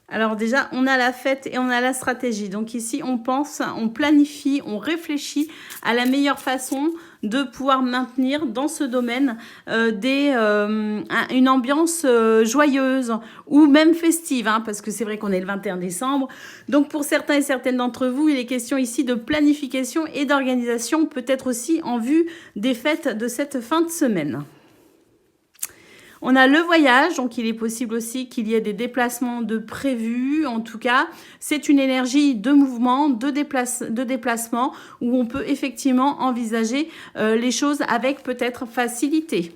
Alors déjà, on a la fête et on a la stratégie. Donc ici, on pense, on planifie, on réfléchit à la meilleure façon de pouvoir maintenir dans ce domaine une ambiance joyeuse ou même festive, hein, parce que c'est vrai qu'on est le 21 décembre. Donc pour certains et certaines d'entre vous, il est question ici de planification et d'organisation, peut-être aussi en vue des fêtes de cette fin de semaine. On a le voyage, donc il est possible aussi qu'il y ait des déplacements de prévus. En tout cas, c'est une énergie de mouvement, de déplacement, où on peut effectivement envisager les choses avec peut-être facilité.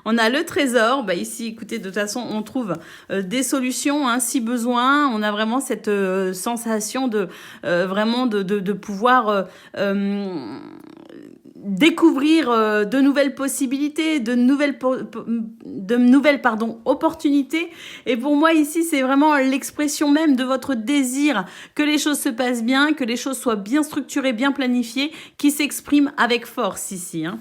On a le trésor, bah ici, écoutez, de toute façon, on trouve des solutions hein, si besoin. On a vraiment cette sensation de vraiment de pouvoir découvrir de nouvelles possibilités, de nouvelles opportunités. Et pour moi, ici, c'est vraiment l'expression même de votre désir que les choses se passent bien, que les choses soient bien structurées, bien planifiées, qui s'exprime avec force ici, hein.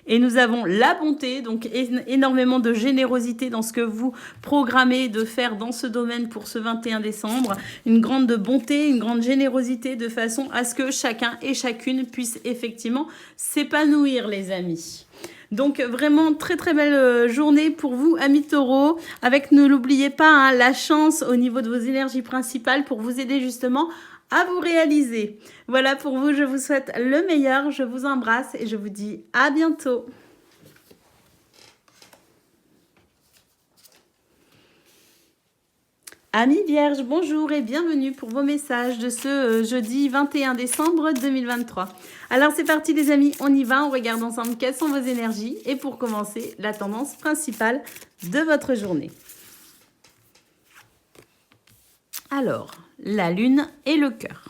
Et nous avons la bonté, donc énormément de générosité dans ce que vous programmez de faire dans ce domaine pour ce 21 décembre. Une grande bonté, une grande générosité de façon à ce que chacun et chacune puisse effectivement s'épanouir, les amis. Donc vraiment très très belle journée pour vous, amis taureaux, avec, ne l'oubliez pas, hein, la chance au niveau de vos énergies principales pour vous aider justement à vous réaliser. Voilà pour vous, je vous souhaite le meilleur, je vous embrasse et je vous dis à bientôt. Amis Vierges, bonjour et bienvenue pour vos messages de ce jeudi 21 décembre 2023. Alors c'est parti les amis, on y va, on regarde ensemble quelles sont vos énergies et pour commencer, la tendance principale de votre journée. Alors, la lune et le cœur.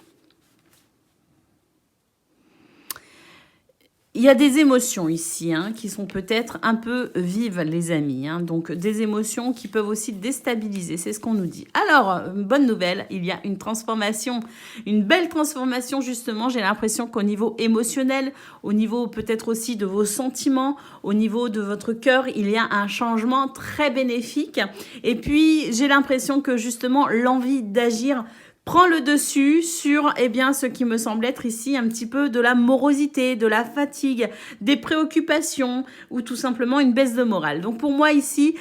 Il y a des émotions ici hein, qui sont peut-être un peu vives, les amis. Hein, donc, des émotions qui peuvent aussi déstabiliser. C'est ce qu'on nous dit. Alors, bonne nouvelle, il y a une transformation, une belle transformation justement. J'ai l'impression qu'au niveau émotionnel, au niveau peut-être aussi de vos sentiments, au niveau de votre cœur, il y a un changement très bénéfique. Et puis, j'ai l'impression que justement, l'envie d'agir prend le dessus sur ce qui me semble être ici un petit peu de la morosité, de la fatigue, des préoccupations ou tout simplement une baisse de morale. Donc pour moi ici,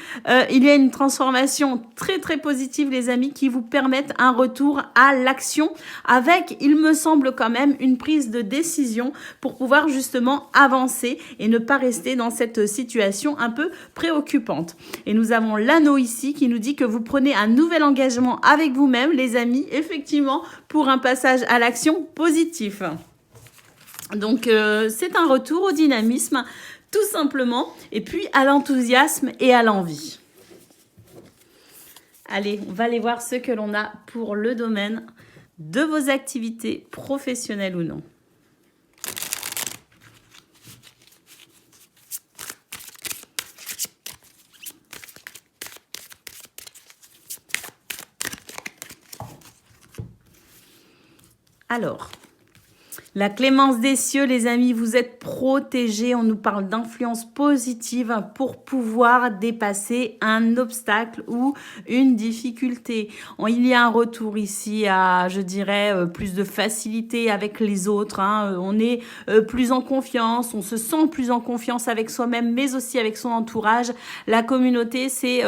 il y a une transformation très très positive les amis qui vous permettent un retour à l'action avec, il me semble quand même, une prise de décision pour pouvoir justement avancer et ne pas rester dans cette situation un peu préoccupante. Et nous avons l'anneau ici qui nous dit que vous prenez un nouvel engagement avec vous-même les amis, effectivement, pour un passage à l'action positif. Donc, c'est un retour au dynamisme, tout simplement, et puis à l'enthousiasme et à l'envie. Allez, on va aller voir ce que l'on a pour le domaine de vos activités professionnelles ou non. Alors, la clémence des cieux, les amis, vous êtes protégés. On nous parle d'influence positive pour pouvoir dépasser un obstacle ou une difficulté. Il y a un retour ici à, je dirais, plus de facilité avec les autres. Hein. On est plus en confiance, on se sent plus en confiance avec soi-même, mais aussi avec son entourage. La communauté, c'est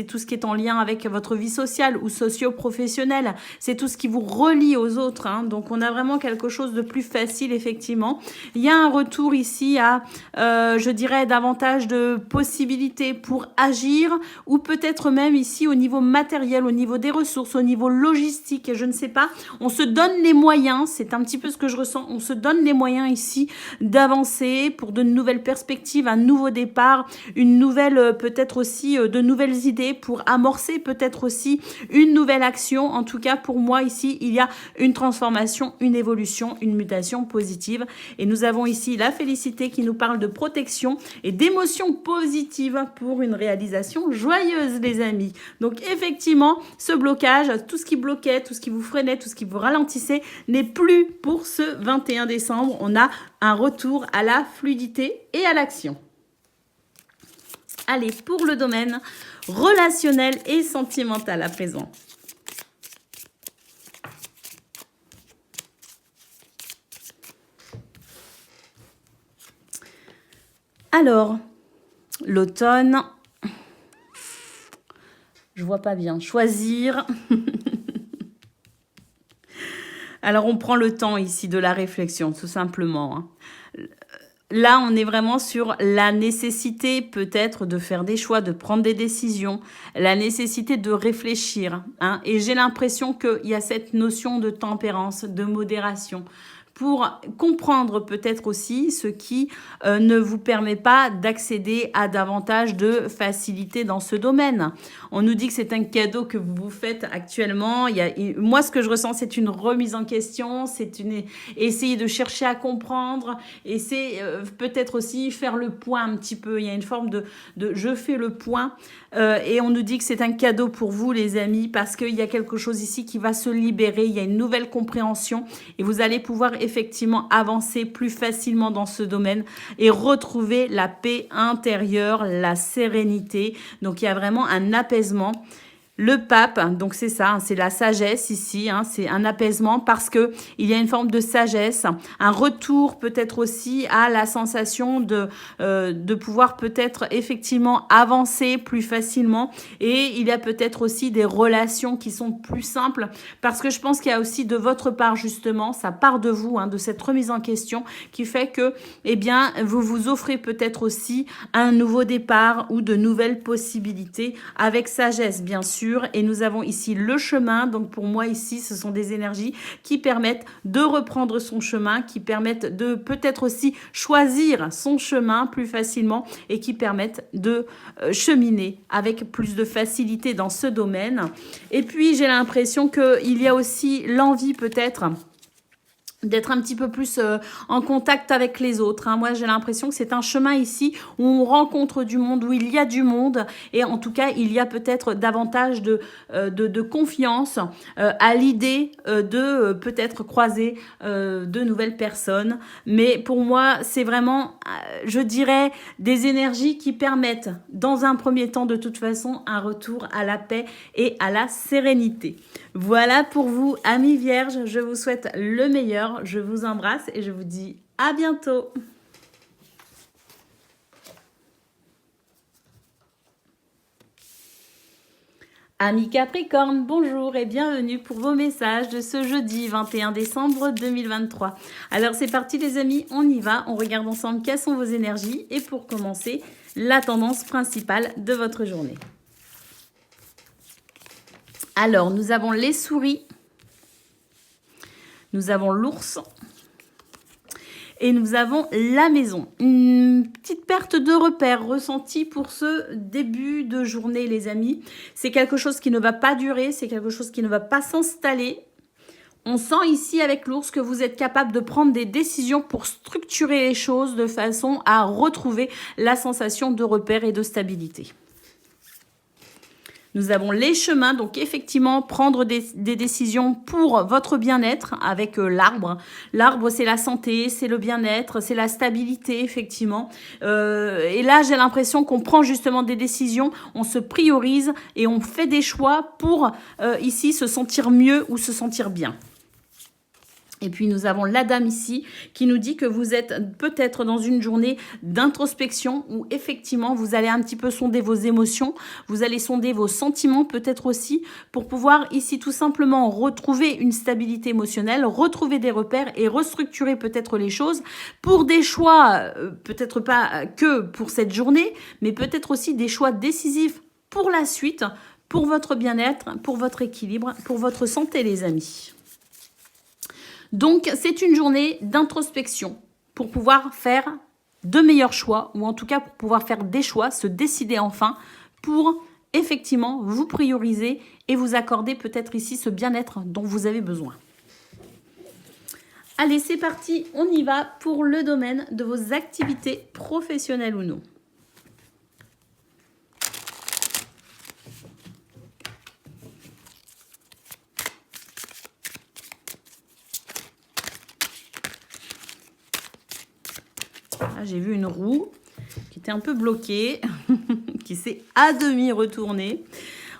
tout ce qui est en lien avec votre vie sociale ou socio-professionnelle. C'est tout ce qui vous relie aux autres. Hein. Donc, on a vraiment quelque chose de plus facile, effectivement. Il y a un retour ici à, je dirais, davantage de possibilités pour agir, ou peut-être même ici au niveau matériel, au niveau des ressources, au niveau logistique, je ne sais pas. On se donne les moyens, c'est un petit peu ce que je ressens, on se donne les moyens ici d'avancer pour de nouvelles perspectives, un nouveau départ, une nouvelle, peut-être aussi de nouvelles idées pour amorcer peut-être aussi une nouvelle action. En tout cas, pour moi ici, il y a une transformation, une évolution, une mutation positive. Et nous avons ici la félicité qui nous parle de protection et d'émotions positives pour une réalisation joyeuse, les amis. Donc effectivement, ce blocage, tout ce qui bloquait, tout ce qui vous freinait, tout ce qui vous ralentissait n'est plus pour ce 21 décembre. On a un retour à la fluidité et à l'action. Allez, pour le domaine relationnel et sentimental à présent. Alors, l'automne, je vois pas bien. Choisir. Alors, on prend le temps ici de la réflexion, tout simplement. Là, on est vraiment sur la nécessité peut-être de faire des choix, de prendre des décisions, la nécessité de réfléchir. Et j'ai l'impression qu'il y a cette notion de tempérance, de modération, pour comprendre peut-être aussi ce qui ne vous permet pas d'accéder à davantage de facilité dans ce domaine. On nous dit que c'est un cadeau que vous vous faites actuellement. Moi, ce que je ressens, c'est une remise en question, c'est essayer de chercher à comprendre, et c'est peut-être aussi faire le point un petit peu. Il y a une forme de je fais le point, et on nous dit que c'est un cadeau pour vous, les amis, parce qu'il y a quelque chose ici qui va se libérer, il y a une nouvelle compréhension, et vous allez pouvoir effectivement avancer plus facilement dans ce domaine et retrouver la paix intérieure, la sérénité. Donc il y a vraiment un apaisement. Le pape, donc c'est ça, c'est la sagesse ici, c'est un apaisement parce que il y a une forme de sagesse, un retour peut-être aussi à la sensation de pouvoir peut-être effectivement avancer plus facilement, et il y a peut-être aussi des relations qui sont plus simples parce que je pense qu'il y a aussi de votre part justement, ça part de vous, de cette remise en question qui fait que, eh bien, vous vous offrez peut-être aussi un nouveau départ ou de nouvelles possibilités avec sagesse, bien sûr. Et nous avons ici le chemin. Donc pour moi ici, ce sont des énergies qui permettent de reprendre son chemin, qui permettent de peut-être aussi choisir son chemin plus facilement et qui permettent de cheminer avec plus de facilité dans ce domaine. Et puis j'ai l'impression qu'il y a aussi l'envie peut-être d'être un petit peu plus en contact avec les autres. Moi, j'ai l'impression que c'est un chemin ici où on rencontre du monde, où il y a du monde. Et en tout cas, il y a peut-être davantage de confiance à l'idée de peut-être croiser de nouvelles personnes. Mais pour moi, c'est vraiment, je dirais, des énergies qui permettent, dans un premier temps, de toute façon, un retour à la paix et à la sérénité. Voilà pour vous, amis vierges. Je vous souhaite le meilleur. Je vous embrasse et je vous dis à bientôt. Amis Capricorne, bonjour et bienvenue pour vos messages de ce jeudi 21 décembre 2023. Alors c'est parti les amis, on y va. On regarde ensemble quelles sont vos énergies et pour commencer, la tendance principale de votre journée. Alors, nous avons les souris, nous avons l'ours et nous avons la maison. Une petite perte de repère ressentie pour ce début de journée, les amis. C'est quelque chose qui ne va pas durer, c'est quelque chose qui ne va pas s'installer. On sent ici avec l'ours que vous êtes capable de prendre des décisions pour structurer les choses de façon à retrouver la sensation de repère et de stabilité. Nous avons les chemins, donc effectivement, prendre des décisions pour votre bien-être avec l'arbre. L'arbre, c'est la santé, c'est le bien-être, c'est la stabilité, effectivement. Et là, j'ai l'impression qu'on prend justement des décisions, on se priorise et on fait des choix pour, ici, se sentir mieux ou se sentir bien. Et puis nous avons la dame ici qui nous dit que vous êtes peut-être dans une journée d'introspection où effectivement vous allez un petit peu sonder vos émotions, vous allez sonder vos sentiments peut-être aussi pour pouvoir ici tout simplement retrouver une stabilité émotionnelle, retrouver des repères et restructurer peut-être les choses pour des choix, peut-être pas que pour cette journée, mais peut-être aussi des choix décisifs pour la suite, pour votre bien-être, pour votre équilibre, pour votre santé les amis. Donc, c'est une journée d'introspection pour pouvoir faire de meilleurs choix, ou en tout cas pour pouvoir faire des choix, se décider enfin pour effectivement vous prioriser et vous accorder peut-être ici ce bien-être dont vous avez besoin. Allez, c'est parti, on y va pour le domaine de vos activités professionnelles ou non. Ah, j'ai vu une roue qui était un peu bloquée, qui s'est à demi retournée.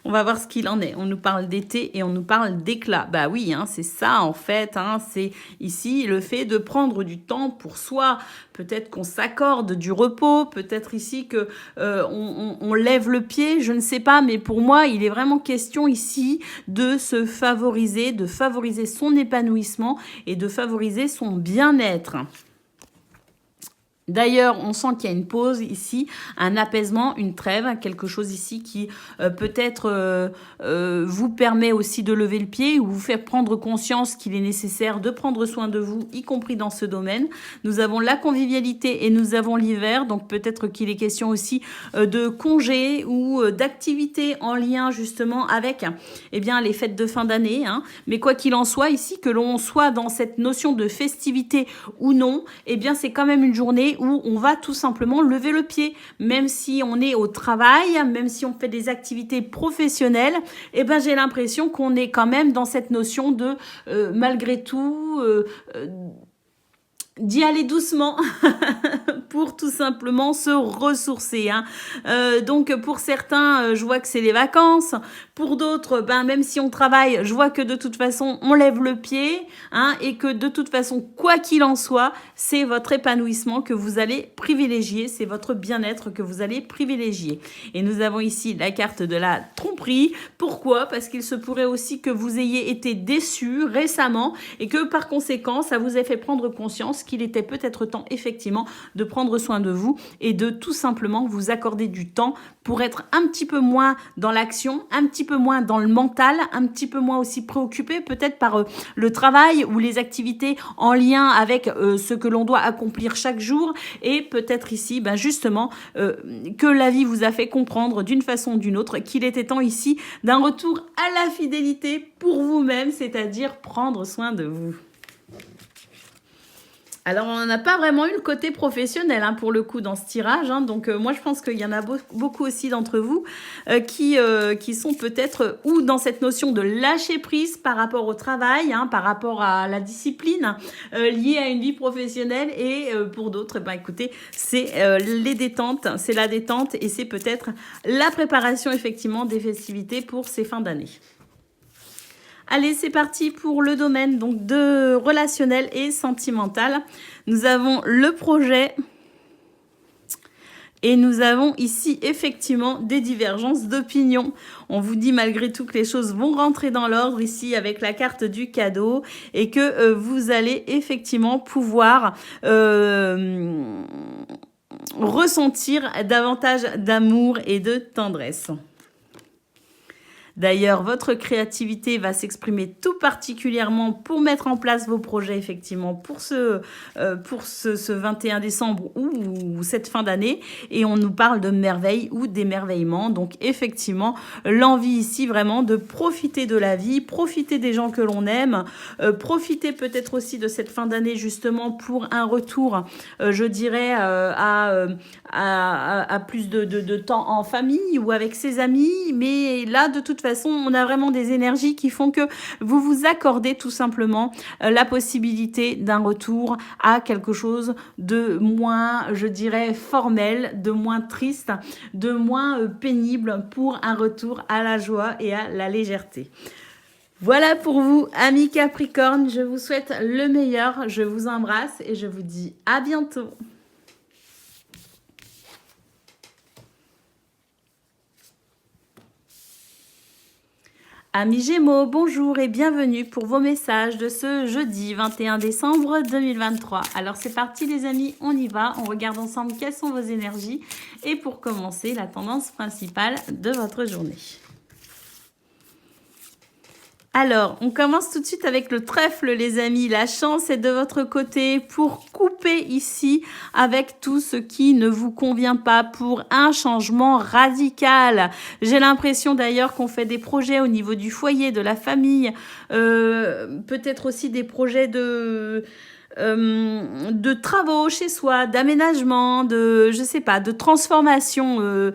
On va voir ce qu'il en est. On nous parle d'été et on nous parle d'éclat. Bah oui, hein, c'est ça en fait. Hein, c'est ici le fait de prendre du temps pour soi. Peut-être qu'on s'accorde du repos. Peut-être ici que on lève le pied. Je ne sais pas. Mais pour moi, il est vraiment question ici de se favoriser, de favoriser son épanouissement et de favoriser son bien-être. D'ailleurs, on sent qu'il y a une pause ici, un apaisement, une trêve, quelque chose ici qui peut-être vous permet aussi de lever le pied ou vous faire prendre conscience qu'il est nécessaire de prendre soin de vous, y compris dans ce domaine. Nous avons la convivialité et nous avons l'hiver, donc peut-être qu'il est question aussi de congés ou d'activités en lien justement avec les fêtes de fin d'année. Hein. Mais quoi qu'il en soit, ici, que l'on soit dans cette notion de festivité ou non, c'est quand même une journée où on va tout simplement lever le pied, même si on est au travail, même si on fait des activités professionnelles, j'ai l'impression qu'on est quand même dans cette notion de, malgré tout, d'y aller doucement pour tout simplement se ressourcer. Hein. Donc pour certains, je vois que c'est les vacances. Pour d'autres, même si on travaille, je vois que de toute façon, on lève le pied et que de toute façon, quoi qu'il en soit, c'est votre épanouissement que vous allez privilégier, c'est votre bien-être que vous allez privilégier. Et nous avons ici la carte de la tromperie. Pourquoi? Parce qu'il se pourrait aussi que vous ayez été déçu récemment et que par conséquent, ça vous ait fait prendre conscience qu'il était peut-être temps effectivement de prendre soin de vous et de tout simplement vous accorder du temps pour être un petit peu moins dans l'action, un petit peu moins dans le mental, un petit peu moins aussi préoccupé peut-être par le travail ou les activités en lien avec ce que l'on doit accomplir chaque jour et peut-être ici justement que la vie vous a fait comprendre d'une façon ou d'une autre qu'il était temps ici d'un retour à la fidélité pour vous-même, c'est-à-dire prendre soin de vous. Alors, on n'a pas vraiment eu le côté professionnel pour le coup dans ce tirage. Donc, moi, je pense qu'il y en a beaucoup aussi d'entre vous qui sont peut-être ou dans cette notion de lâcher prise par rapport au travail, par rapport à la discipline liée à une vie professionnelle. Et pour d'autres, écoutez, c'est les détentes, c'est la détente et c'est peut-être la préparation effectivement des festivités pour ces fins d'année. Allez, c'est parti pour le domaine donc de relationnel et sentimental. Nous avons le projet et nous avons ici effectivement des divergences d'opinion. On vous dit malgré tout que les choses vont rentrer dans l'ordre ici avec la carte du cadeau et que vous allez effectivement pouvoir ressentir davantage d'amour et de tendresse. D'ailleurs, votre créativité va s'exprimer tout particulièrement pour mettre en place vos projets, effectivement, pour ce 21 décembre ou cette fin d'année. Et on nous parle de merveille ou d'émerveillement. Donc, effectivement, l'envie ici, vraiment, de profiter de la vie, profiter des gens que l'on aime, profiter peut-être aussi de cette fin d'année, justement, pour un retour, je dirais, à plus de temps en famille ou avec ses amis. Mais là, de toute façon, on a vraiment des énergies qui font que vous vous accordez tout simplement la possibilité d'un retour à quelque chose de moins, je dirais, formel, de moins triste, de moins pénible pour un retour à la joie et à la légèreté. Voilà pour vous, amis Capricorne. Je vous souhaite le meilleur. Je vous embrasse et je vous dis à bientôt. Amis Gémeaux, bonjour et bienvenue pour vos messages de ce jeudi 21 décembre 2023. Alors c'est parti les amis, on y va, on regarde ensemble quelles sont vos énergies et pour commencer la tendance principale de votre journée. Alors, on commence tout de suite avec le trèfle, les amis. La chance est de votre côté pour couper ici avec tout ce qui ne vous convient pas pour un changement radical. J'ai l'impression d'ailleurs qu'on fait des projets au niveau du foyer, de la famille, peut-être aussi des projets de travaux chez soi, d'aménagement, je sais pas, de transformation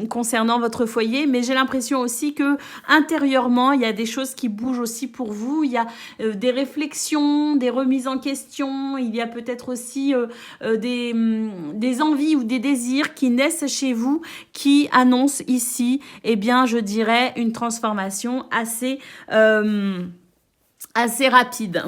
concernant votre foyer. Mais j'ai l'impression aussi que intérieurement, il y a des choses qui bougent aussi pour vous. Il y a des réflexions, des remises en question. Il y a peut-être aussi des envies ou des désirs qui naissent chez vous, qui annoncent ici, eh bien, je dirais, une transformation assez rapide.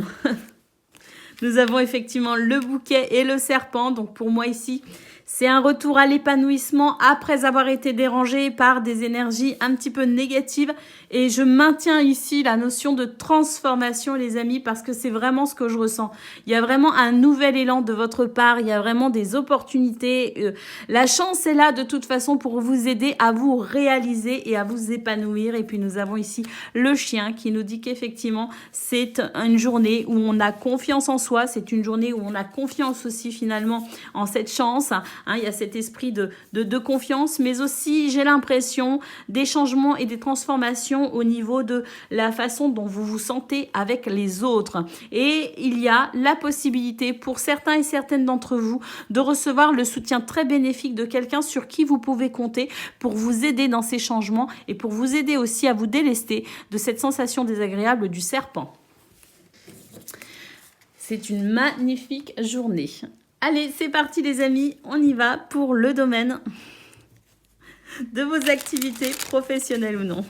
Nous avons effectivement le bouquet et le serpent. Donc pour moi ici, c'est un retour à l'épanouissement après avoir été dérangé par des énergies un petit peu négatives. Et je maintiens ici la notion de transformation, les amis, parce que c'est vraiment ce que je ressens. Il y a vraiment un nouvel élan de votre part. Il y a vraiment des opportunités. La chance est là de toute façon pour vous aider à vous réaliser et à vous épanouir. Et puis nous avons ici le chien qui nous dit qu'effectivement, c'est une journée où on a confiance en soi. C'est une journée où on a confiance aussi finalement en cette chance. Il y a cet esprit de confiance, mais aussi, j'ai l'impression, des changements et des transformations au niveau de la façon dont vous vous sentez avec les autres. Et il y a la possibilité pour certains et certaines d'entre vous de recevoir le soutien très bénéfique de quelqu'un sur qui vous pouvez compter pour vous aider dans ces changements et pour vous aider aussi à vous délester de cette sensation désagréable du serpent. C'est une magnifique journée. Allez, c'est parti les amis, on y va pour le domaine de vos activités professionnelles ou non.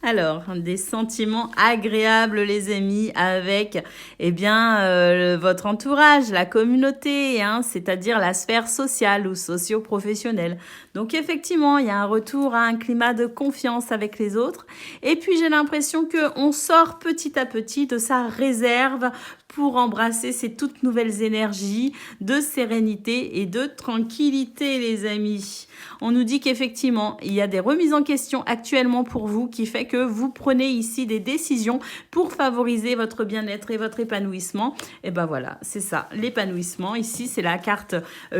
Alors, des sentiments agréables, les amis, avec votre entourage, la communauté, c'est-à-dire la sphère sociale ou socio-professionnelle. Donc, effectivement, il y a un retour à un climat de confiance avec les autres. Et puis, j'ai l'impression qu'on sort petit à petit de sa réserve pour embrasser ces toutes nouvelles énergies de sérénité et de tranquillité, les amis. On nous dit qu'effectivement, il y a des remises en question actuellement pour vous qui fait que vous prenez ici des décisions pour favoriser votre bien-être et votre épanouissement. Et ben voilà, c'est ça, l'épanouissement. Ici, c'est la carte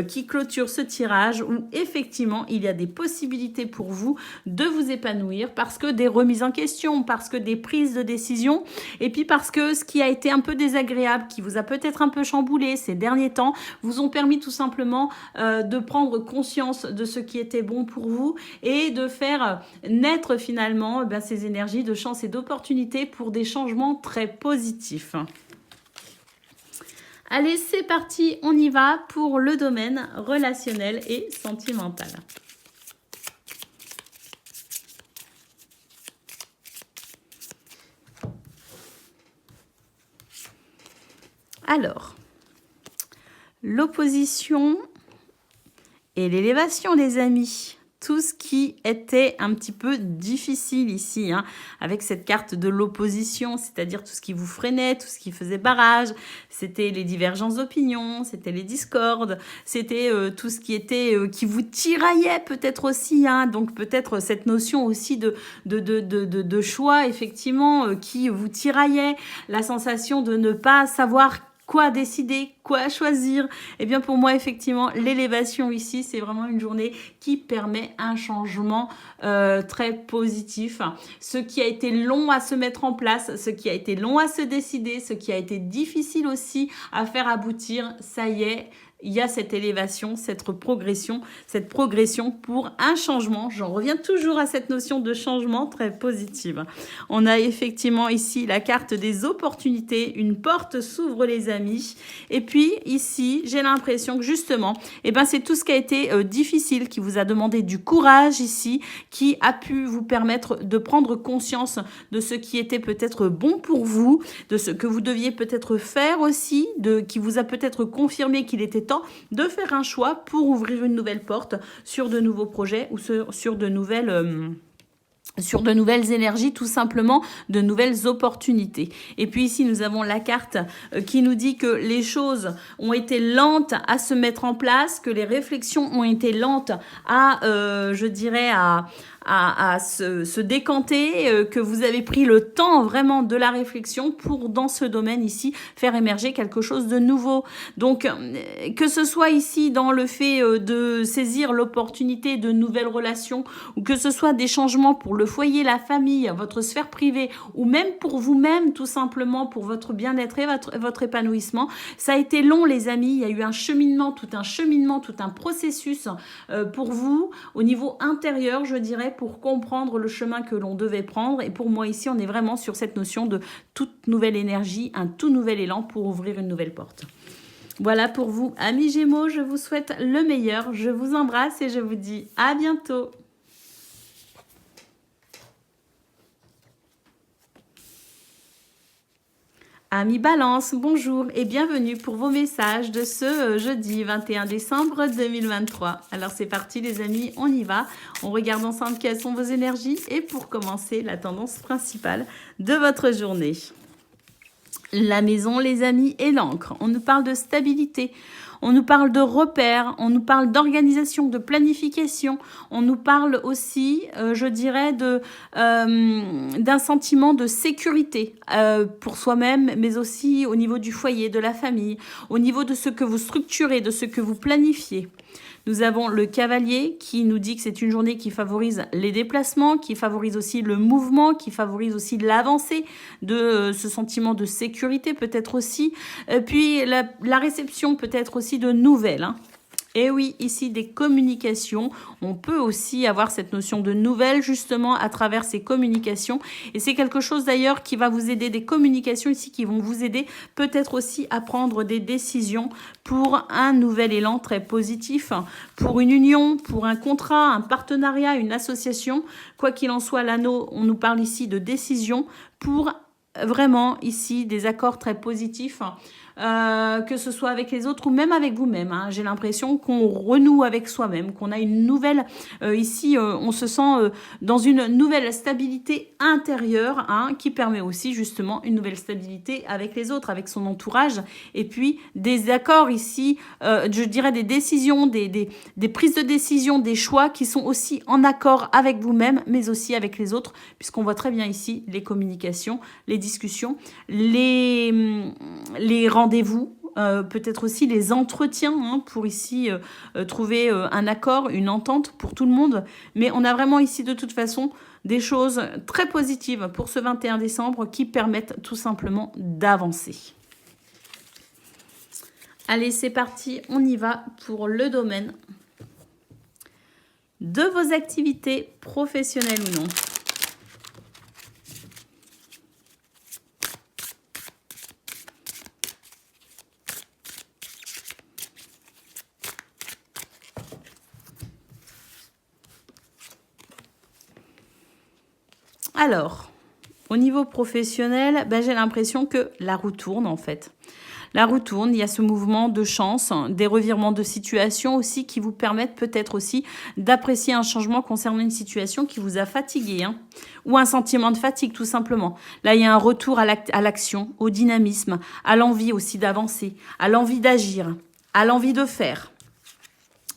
qui clôture ce tirage où effectivement, il y a des possibilités pour vous de vous épanouir parce que des remises en question, parce que des prises de décision et puis parce que ce qui a été un peu désagréable, qui vous a peut-être un peu chamboulé ces derniers temps, vous ont permis tout simplement de prendre conscience de ce qui était bon pour vous et de faire naître finalement ces énergies de chance et d'opportunité pour des changements très positifs. Allez, c'est parti, on y va pour le domaine relationnel et sentimental. Alors, l'opposition et l'élévation, les amis. Tout ce qui était un petit peu difficile ici, avec cette carte de l'opposition, c'est-à-dire tout ce qui vous freinait, tout ce qui faisait barrage, c'était les divergences d'opinion, c'était les discordes, c'était tout ce qui était qui vous tiraillait peut-être aussi, donc peut-être cette notion aussi de choix, effectivement, qui vous tiraillait, la sensation de ne pas savoir quoi décider, quoi choisir. Eh bien pour moi effectivement l'élévation ici c'est vraiment une journée qui permet un changement très positif. Ce qui a été long à se mettre en place, ce qui a été long à se décider, ce qui a été difficile aussi à faire aboutir, ça y est, il y a cette élévation, cette progression pour un changement. J'en reviens toujours à cette notion de changement très positive. On a effectivement ici la carte des opportunités. Une porte s'ouvre, les amis. Et puis ici, j'ai l'impression que justement, eh ben, c'est tout ce qui a été difficile, qui vous a demandé du courage ici, qui a pu vous permettre de prendre conscience de ce qui était peut-être bon pour vous, de ce que vous deviez peut-être faire aussi, qui vous a peut-être confirmé qu'il était temps de faire un choix pour ouvrir une nouvelle porte sur de nouveaux projets ou sur de nouvelles énergies, tout simplement, de nouvelles opportunités. Et puis ici, nous avons la carte qui nous dit que les choses ont été lentes à se mettre en place, que les réflexions ont été lentes à, je dirais, à se décanter, que vous avez pris le temps vraiment de la réflexion pour, dans ce domaine ici, faire émerger quelque chose de nouveau. Donc, que ce soit ici dans le fait de saisir l'opportunité de nouvelles relations, ou que ce soit des changements pour le foyer, la famille, votre sphère privée, ou même pour vous-même, tout simplement, pour votre bien-être et votre épanouissement. Ça a été long, les amis. Il y a eu un cheminement, tout un processus pour vous, au niveau intérieur, je dirais, pour comprendre le chemin que l'on devait prendre. Et pour moi, ici, on est vraiment sur cette notion de toute nouvelle énergie, un tout nouvel élan pour ouvrir une nouvelle porte. Voilà pour vous, amis Gémeaux. Je vous souhaite le meilleur. Je vous embrasse et je vous dis à bientôt. Amis Balance, bonjour et bienvenue pour vos messages de ce jeudi 21 décembre 2023. Alors c'est parti les amis, on y va. On regarde ensemble quelles sont vos énergies et pour commencer, la tendance principale de votre journée. La maison, les amis, et l'encre. On nous parle de stabilité. On nous parle de repères, on nous parle d'organisation, de planification. On nous parle aussi, je dirais, d'un sentiment de sécurité pour soi-même, mais aussi au niveau du foyer, de la famille, au niveau de ce que vous structurez, de ce que vous planifiez. Nous avons le cavalier qui nous dit que c'est une journée qui favorise les déplacements, qui favorise aussi le mouvement, qui favorise aussi l'avancée de ce sentiment de sécurité peut-être aussi. Puis la réception peut-être aussi de nouvelles. Hein. Et oui, ici, des communications. On peut aussi avoir cette notion de nouvelles, justement, à travers ces communications. Et c'est quelque chose, d'ailleurs, qui va vous aider, des communications ici qui vont vous aider peut-être aussi à prendre des décisions pour un nouvel élan très positif, pour une union, pour un contrat, un partenariat, une association. Quoi qu'il en soit, l'anneau, on nous parle ici de décision pour vraiment, ici, des accords très positifs. Que ce soit avec les autres ou même avec vous-même. Hein. J'ai l'impression qu'on renoue avec soi-même, qu'on a une nouvelle... ici, on se sent dans une nouvelle stabilité intérieure qui permet aussi justement une nouvelle stabilité avec les autres, avec son entourage. Et puis des accords ici, je dirais des décisions, des prises de décision, des choix qui sont aussi en accord avec vous-même, mais aussi avec les autres, puisqu'on voit très bien ici les communications, les discussions, les rendez-vous, peut-être aussi les entretiens pour ici trouver un accord, une entente pour tout le monde. Mais on a vraiment ici de toute façon des choses très positives pour ce 21 décembre qui permettent tout simplement d'avancer. Allez, c'est parti, on y va pour le domaine de vos activités professionnelles ou non. Alors, au niveau professionnel, j'ai l'impression que la roue tourne en fait. La roue tourne, il y a ce mouvement de chance, des revirements de situation aussi qui vous permettent peut-être aussi d'apprécier un changement concernant une situation qui vous a fatigué ou un sentiment de fatigue tout simplement. Là, il y a un retour à l'action, au dynamisme, à l'envie aussi d'avancer, à l'envie d'agir, à l'envie de faire.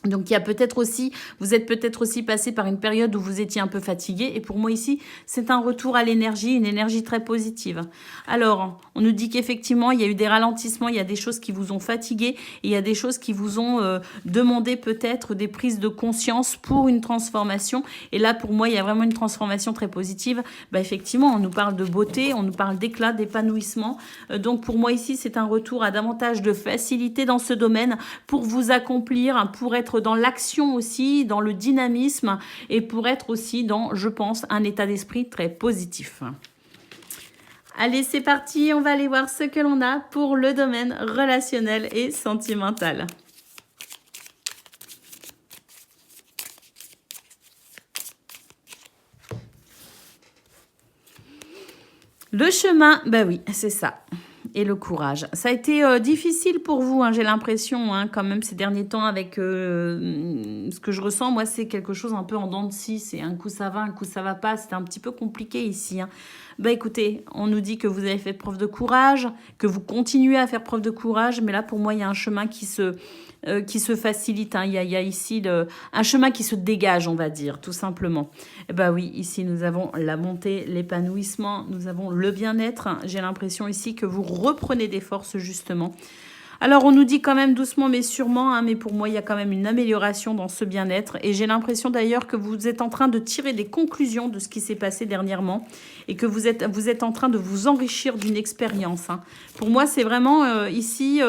Donc, il y a peut-être aussi, vous êtes peut-être aussi passé par une période où vous étiez un peu fatigué. Et pour moi ici, c'est un retour à l'énergie, une énergie très positive. Alors, on nous dit qu'effectivement, il y a eu des ralentissements, il y a des choses qui vous ont fatigué. Et il y a des choses qui vous ont demandé peut-être des prises de conscience pour une transformation. Et là, pour moi, il y a vraiment une transformation très positive. Bah, effectivement, on nous parle de beauté, on nous parle d'éclat, d'épanouissement. Donc, pour moi ici, c'est un retour à davantage de facilité dans ce domaine pour vous accomplir, pour être dans l'action aussi, dans le dynamisme et pour être aussi dans, je pense, un état d'esprit très positif. Allez, c'est parti, on va aller voir ce que l'on a pour le domaine relationnel et sentimental. Le chemin, bah oui, c'est ça. Et le courage. Ça a été difficile pour vous, hein, j'ai l'impression, hein, quand même, ces derniers temps, avec ce que je ressens. Moi, c'est quelque chose un peu en dents de scie. C'est un coup ça va, un coup ça va pas. C'était un petit peu compliqué ici. Hein. Bah écoutez, on nous dit que vous avez fait preuve de courage, que vous continuez à faire preuve de courage. Mais là, pour moi, il y a un chemin qui se facilite. Hein. Il y a ici un chemin qui se dégage, on va dire, tout simplement. Et bah oui, ici, nous avons la montée, l'épanouissement, nous avons le bien-être. J'ai l'impression ici que vous reprenez des forces, justement. Alors, on nous dit quand même doucement mais sûrement, hein, mais pour moi, il y a quand même une amélioration dans ce bien-être. Et j'ai l'impression d'ailleurs que vous êtes en train de tirer des conclusions de ce qui s'est passé dernièrement et que vous êtes en train de vous enrichir d'une expérience. Hein. Pour moi, c'est vraiment ici...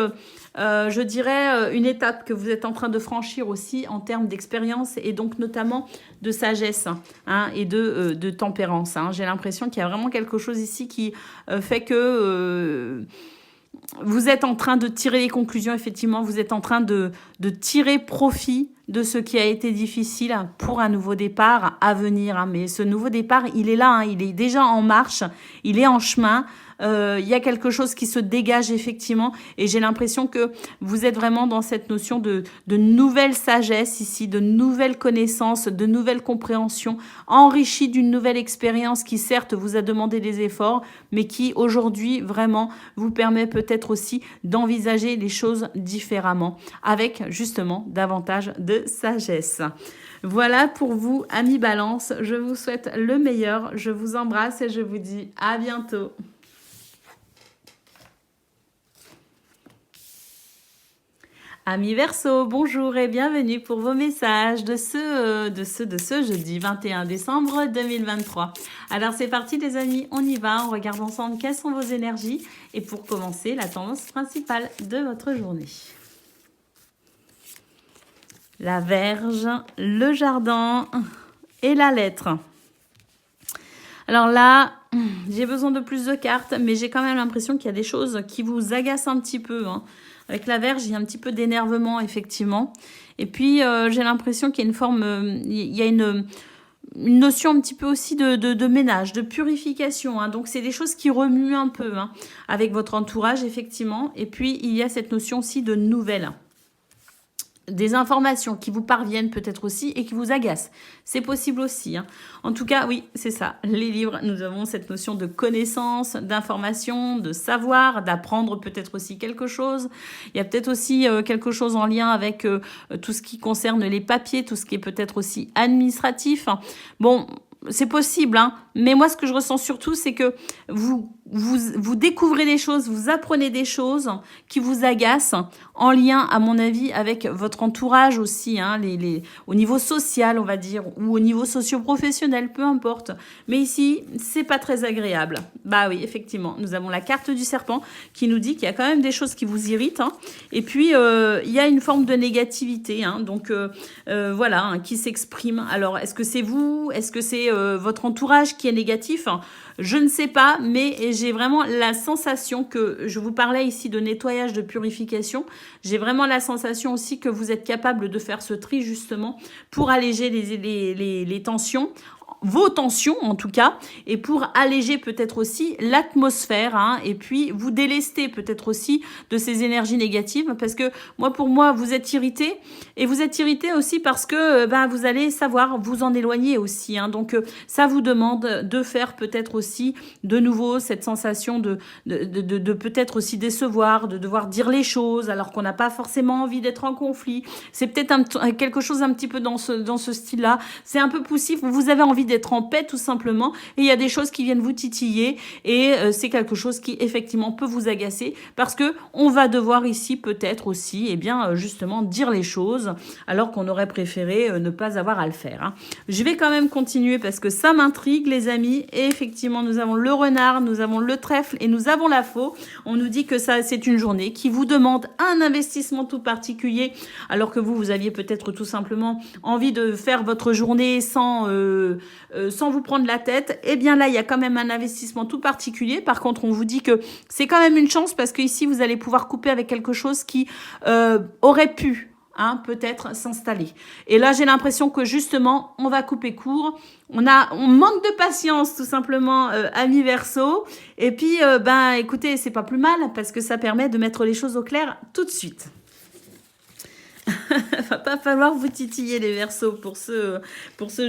je dirais une étape que vous êtes en train de franchir aussi en termes d'expérience et donc notamment de sagesse hein, et de tempérance. Hein. J'ai l'impression qu'il y a vraiment quelque chose ici qui fait que vous êtes en train de tirer les conclusions, effectivement, vous êtes en train de tirer profit de ce qui a été difficile pour un nouveau départ à venir. Hein. Mais ce nouveau départ, il est là, hein, il est déjà en marche, il est en chemin. Il y a quelque chose qui se dégage effectivement et j'ai l'impression que vous êtes vraiment dans cette notion de nouvelle sagesse ici, de nouvelles connaissances, de nouvelles compréhensions, enrichie d'une nouvelle expérience qui certes vous a demandé des efforts, mais qui aujourd'hui vraiment vous permet peut-être aussi d'envisager les choses différemment, avec justement davantage de sagesse. Voilà pour vous, amis Balance. Je vous souhaite le meilleur. Je vous embrasse et je vous dis à bientôt. Amis Verseau, bonjour et bienvenue pour vos messages de ce jeudi 21 décembre 2023. Alors c'est parti les amis, on y va, on regarde ensemble quelles sont vos énergies et pour commencer la tendance principale de votre journée. La Vierge, le jardin et la lettre. Alors là, j'ai besoin de plus de cartes, mais j'ai quand même l'impression qu'il y a des choses qui vous agacent un petit peu. Hein. Avec la Vierge, il y a un petit peu d'énervement, effectivement. Et puis, j'ai l'impression qu'il y a une forme... il y a une notion un petit peu aussi de ménage, de purification. Hein. Donc, c'est des choses qui remuent un peu hein, avec votre entourage, effectivement. Et puis, il y a cette notion aussi de nouvelles. Des informations qui vous parviennent peut-être aussi et qui vous agacent. C'est possible aussi. Hein. En tout cas, oui, c'est ça. Les livres, nous avons cette notion de connaissance, d'information, de savoir, d'apprendre peut-être aussi quelque chose. Il y a peut-être aussi quelque chose en lien avec tout ce qui concerne les papiers, tout ce qui est peut-être aussi administratif. Bon, c'est possible, hein. Mais moi, ce que je ressens surtout, c'est que vous découvrez des choses, vous apprenez des choses qui vous agacent en lien, à mon avis, avec votre entourage aussi, hein, au niveau social, on va dire, ou au niveau socio-professionnel, peu importe. Mais ici, c'est pas très agréable. Bah oui, effectivement, nous avons la carte du serpent qui nous dit qu'il y a quand même des choses qui vous irritent. Hein, et puis, il y a une forme de négativité, hein, donc voilà, hein, qui s'exprime. Alors, est-ce que c'est vous? Est-ce que c'est votre entourage qui est négatif? Je ne sais pas, mais j'ai vraiment la sensation que, je vous parlais ici de nettoyage, de purification, j'ai vraiment la sensation aussi que vous êtes capable de faire ce tri justement pour alléger les tensions vos tensions en tout cas, et pour alléger peut-être aussi l'atmosphère, hein, et puis vous délester peut-être aussi de ces énergies négatives, parce que pour moi, vous êtes irrité, et vous êtes irrité aussi parce que vous allez savoir vous en éloigner aussi, hein. Donc ça vous demande de faire peut-être aussi de nouveau cette sensation de peut-être aussi décevoir, de devoir dire les choses alors qu'on n'a pas forcément envie d'être en conflit. C'est peut-être quelque chose un petit peu dans ce style-là. C'est un peu poussif, vous avez envie d'être en paix tout simplement, et il y a des choses qui viennent vous titiller, et c'est quelque chose qui effectivement peut vous agacer, parce que on va devoir ici peut-être aussi, justement dire les choses, alors qu'on aurait préféré ne pas avoir à le faire, hein. Je vais quand même continuer parce que ça m'intrigue, les amis, et effectivement nous avons le renard, nous avons le trèfle et nous avons la faux. On nous dit que ça, c'est une journée qui vous demande un investissement tout particulier, alors que vous aviez peut-être tout simplement envie de faire votre journée sans vous prendre la tête. Et bien là, il y a quand même un investissement tout particulier. Par contre, on vous dit que c'est quand même une chance, parce que ici, vous allez pouvoir couper avec quelque chose qui aurait pu, hein, peut-être s'installer. Et là, j'ai l'impression que justement, on va couper court. On manque de patience, tout simplement, amis Verseau. Et puis, écoutez, c'est pas plus mal, parce que ça permet de mettre les choses au clair tout de suite. Va pas falloir vous titiller, les Verseaux, pour ce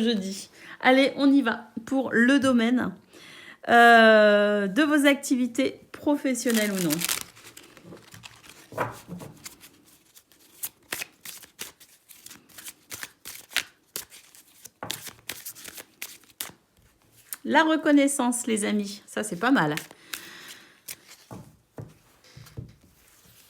jeudi. Allez, on y va pour le domaine de vos activités professionnelles ou non. La reconnaissance, les amis, ça c'est pas mal.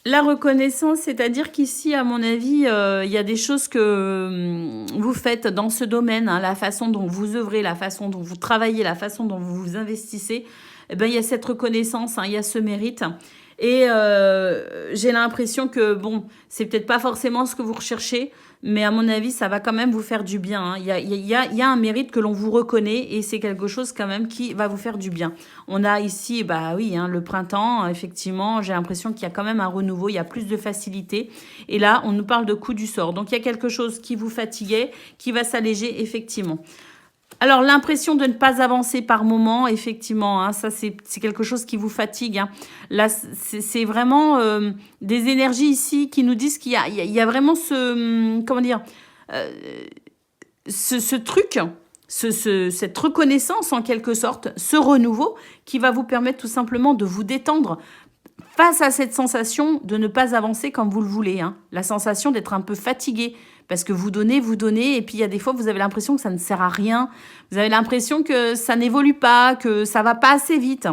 La reconnaissance, c'est-à-dire qu'ici, à mon avis, il y a des choses que vous faites dans ce domaine, hein, la façon dont vous œuvrez, la façon dont vous travaillez, la façon dont vous vous investissez. Il y a cette reconnaissance, hein, il y a ce mérite. Et j'ai l'impression que, c'est peut-être pas forcément ce que vous recherchez, mais à mon avis, ça va quand même vous faire du bien, hein. Il y a un mérite que l'on vous reconnaît, et c'est quelque chose quand même qui va vous faire du bien. On a ici, le printemps, effectivement, j'ai l'impression qu'il y a quand même un renouveau, il y a plus de facilité. Et là, on nous parle de coup du sort. Donc, il y a quelque chose qui vous fatiguait, qui va s'alléger, effectivement. Alors, l'impression de ne pas avancer par moment, effectivement, hein, ça, c'est quelque chose qui vous fatigue, hein. Là, c'est vraiment des énergies ici qui nous disent qu'il y a vraiment ce truc, cette reconnaissance, en quelque sorte, ce renouveau qui va vous permettre tout simplement de vous détendre face à cette sensation de ne pas avancer comme vous le voulez, hein. La sensation d'être un peu fatigué, parce que vous donnez, et puis il y a des fois, vous avez l'impression que ça ne sert à rien. Vous avez l'impression que ça n'évolue pas, que ça va pas assez vite,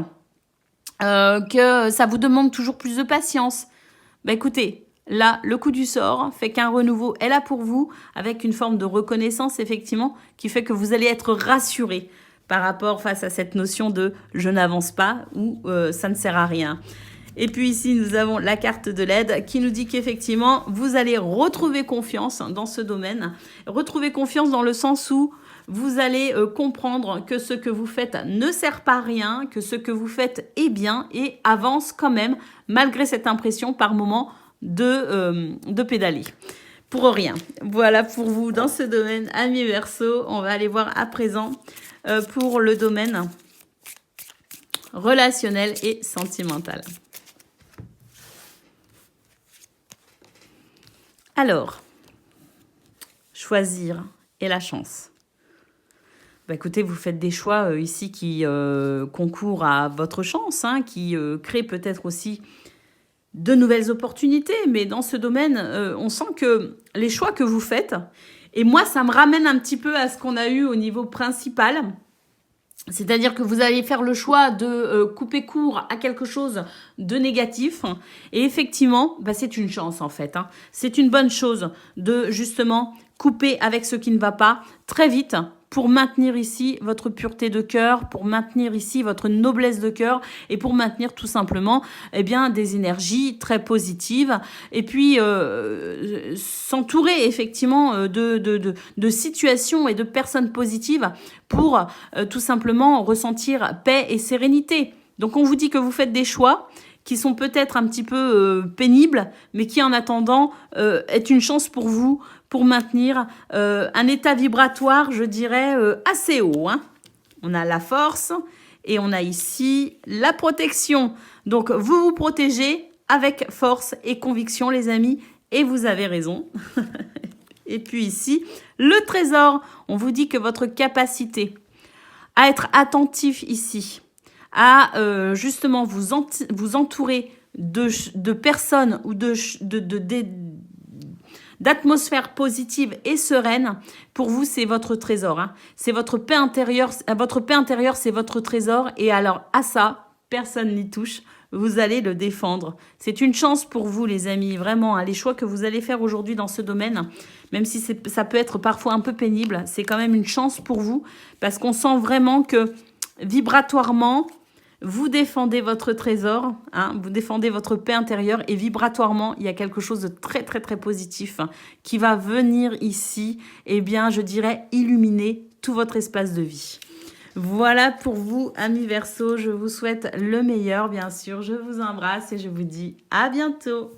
que ça vous demande toujours plus de patience. Écoutez, là, le coup du sort fait qu'un renouveau est là pour vous, avec une forme de reconnaissance, effectivement, qui fait que vous allez être rassuré par rapport face à cette notion de « je n'avance pas » ou « ça ne sert à rien ». Et puis ici, nous avons la carte de l'aide qui nous dit qu'effectivement, vous allez retrouver confiance dans ce domaine. Retrouver confiance dans le sens où vous allez comprendre que ce que vous faites ne sert pas à rien, que ce que vous faites est bien et avance quand même, malgré cette impression par moment de pédaler. Pour rien. Voilà pour vous dans ce domaine, amis Verseau. On va aller voir à présent pour le domaine relationnel et sentimental. Alors, choisir et la chance. Écoutez, vous faites des choix ici qui concourent à votre chance, hein, qui créent peut-être aussi de nouvelles opportunités. Mais dans ce domaine, on sent que les choix que vous faites, et moi, ça me ramène un petit peu à ce qu'on a eu au niveau principal. C'est-à-dire que vous allez faire le choix de couper court à quelque chose de négatif. Et effectivement, c'est une chance en fait, hein. C'est une bonne chose de justement couper avec ce qui ne va pas très vite, pour maintenir ici votre pureté de cœur, pour maintenir ici votre noblesse de cœur, et pour maintenir tout simplement des énergies très positives, et puis s'entourer effectivement de situations et de personnes positives pour tout simplement ressentir paix et sérénité. Donc on vous dit que vous faites des choix qui sont peut-être un petit peu pénibles, mais qui en attendant est une chance pour vous pour maintenir un état vibratoire, je dirais, assez haut. Hein. On a la force et on a ici la protection. Donc, vous vous protégez avec force et conviction, les amis, et vous avez raison. Et puis ici, le trésor. On vous dit que votre capacité à être attentif ici, à justement vous entourer de personnes ou d'atmosphère positive et sereine, pour vous, c'est votre trésor. Hein. C'est votre paix intérieure. Votre paix intérieure, c'est votre trésor. Et alors, à ça, personne n'y touche. Vous allez le défendre. C'est une chance pour vous, les amis. Vraiment, hein, les choix que vous allez faire aujourd'hui dans ce domaine, même si ça peut être parfois un peu pénible, c'est quand même une chance pour vous. Parce qu'on sent vraiment que vibratoirement, vous défendez votre trésor, hein, vous défendez votre paix intérieure et vibratoirement, il y a quelque chose de très, très, très positif hein, qui va venir ici, eh bien, je dirais, illuminer tout votre espace de vie. Voilà pour vous, amis Verseau. Je vous souhaite le meilleur, bien sûr. Je vous embrasse et je vous dis à bientôt.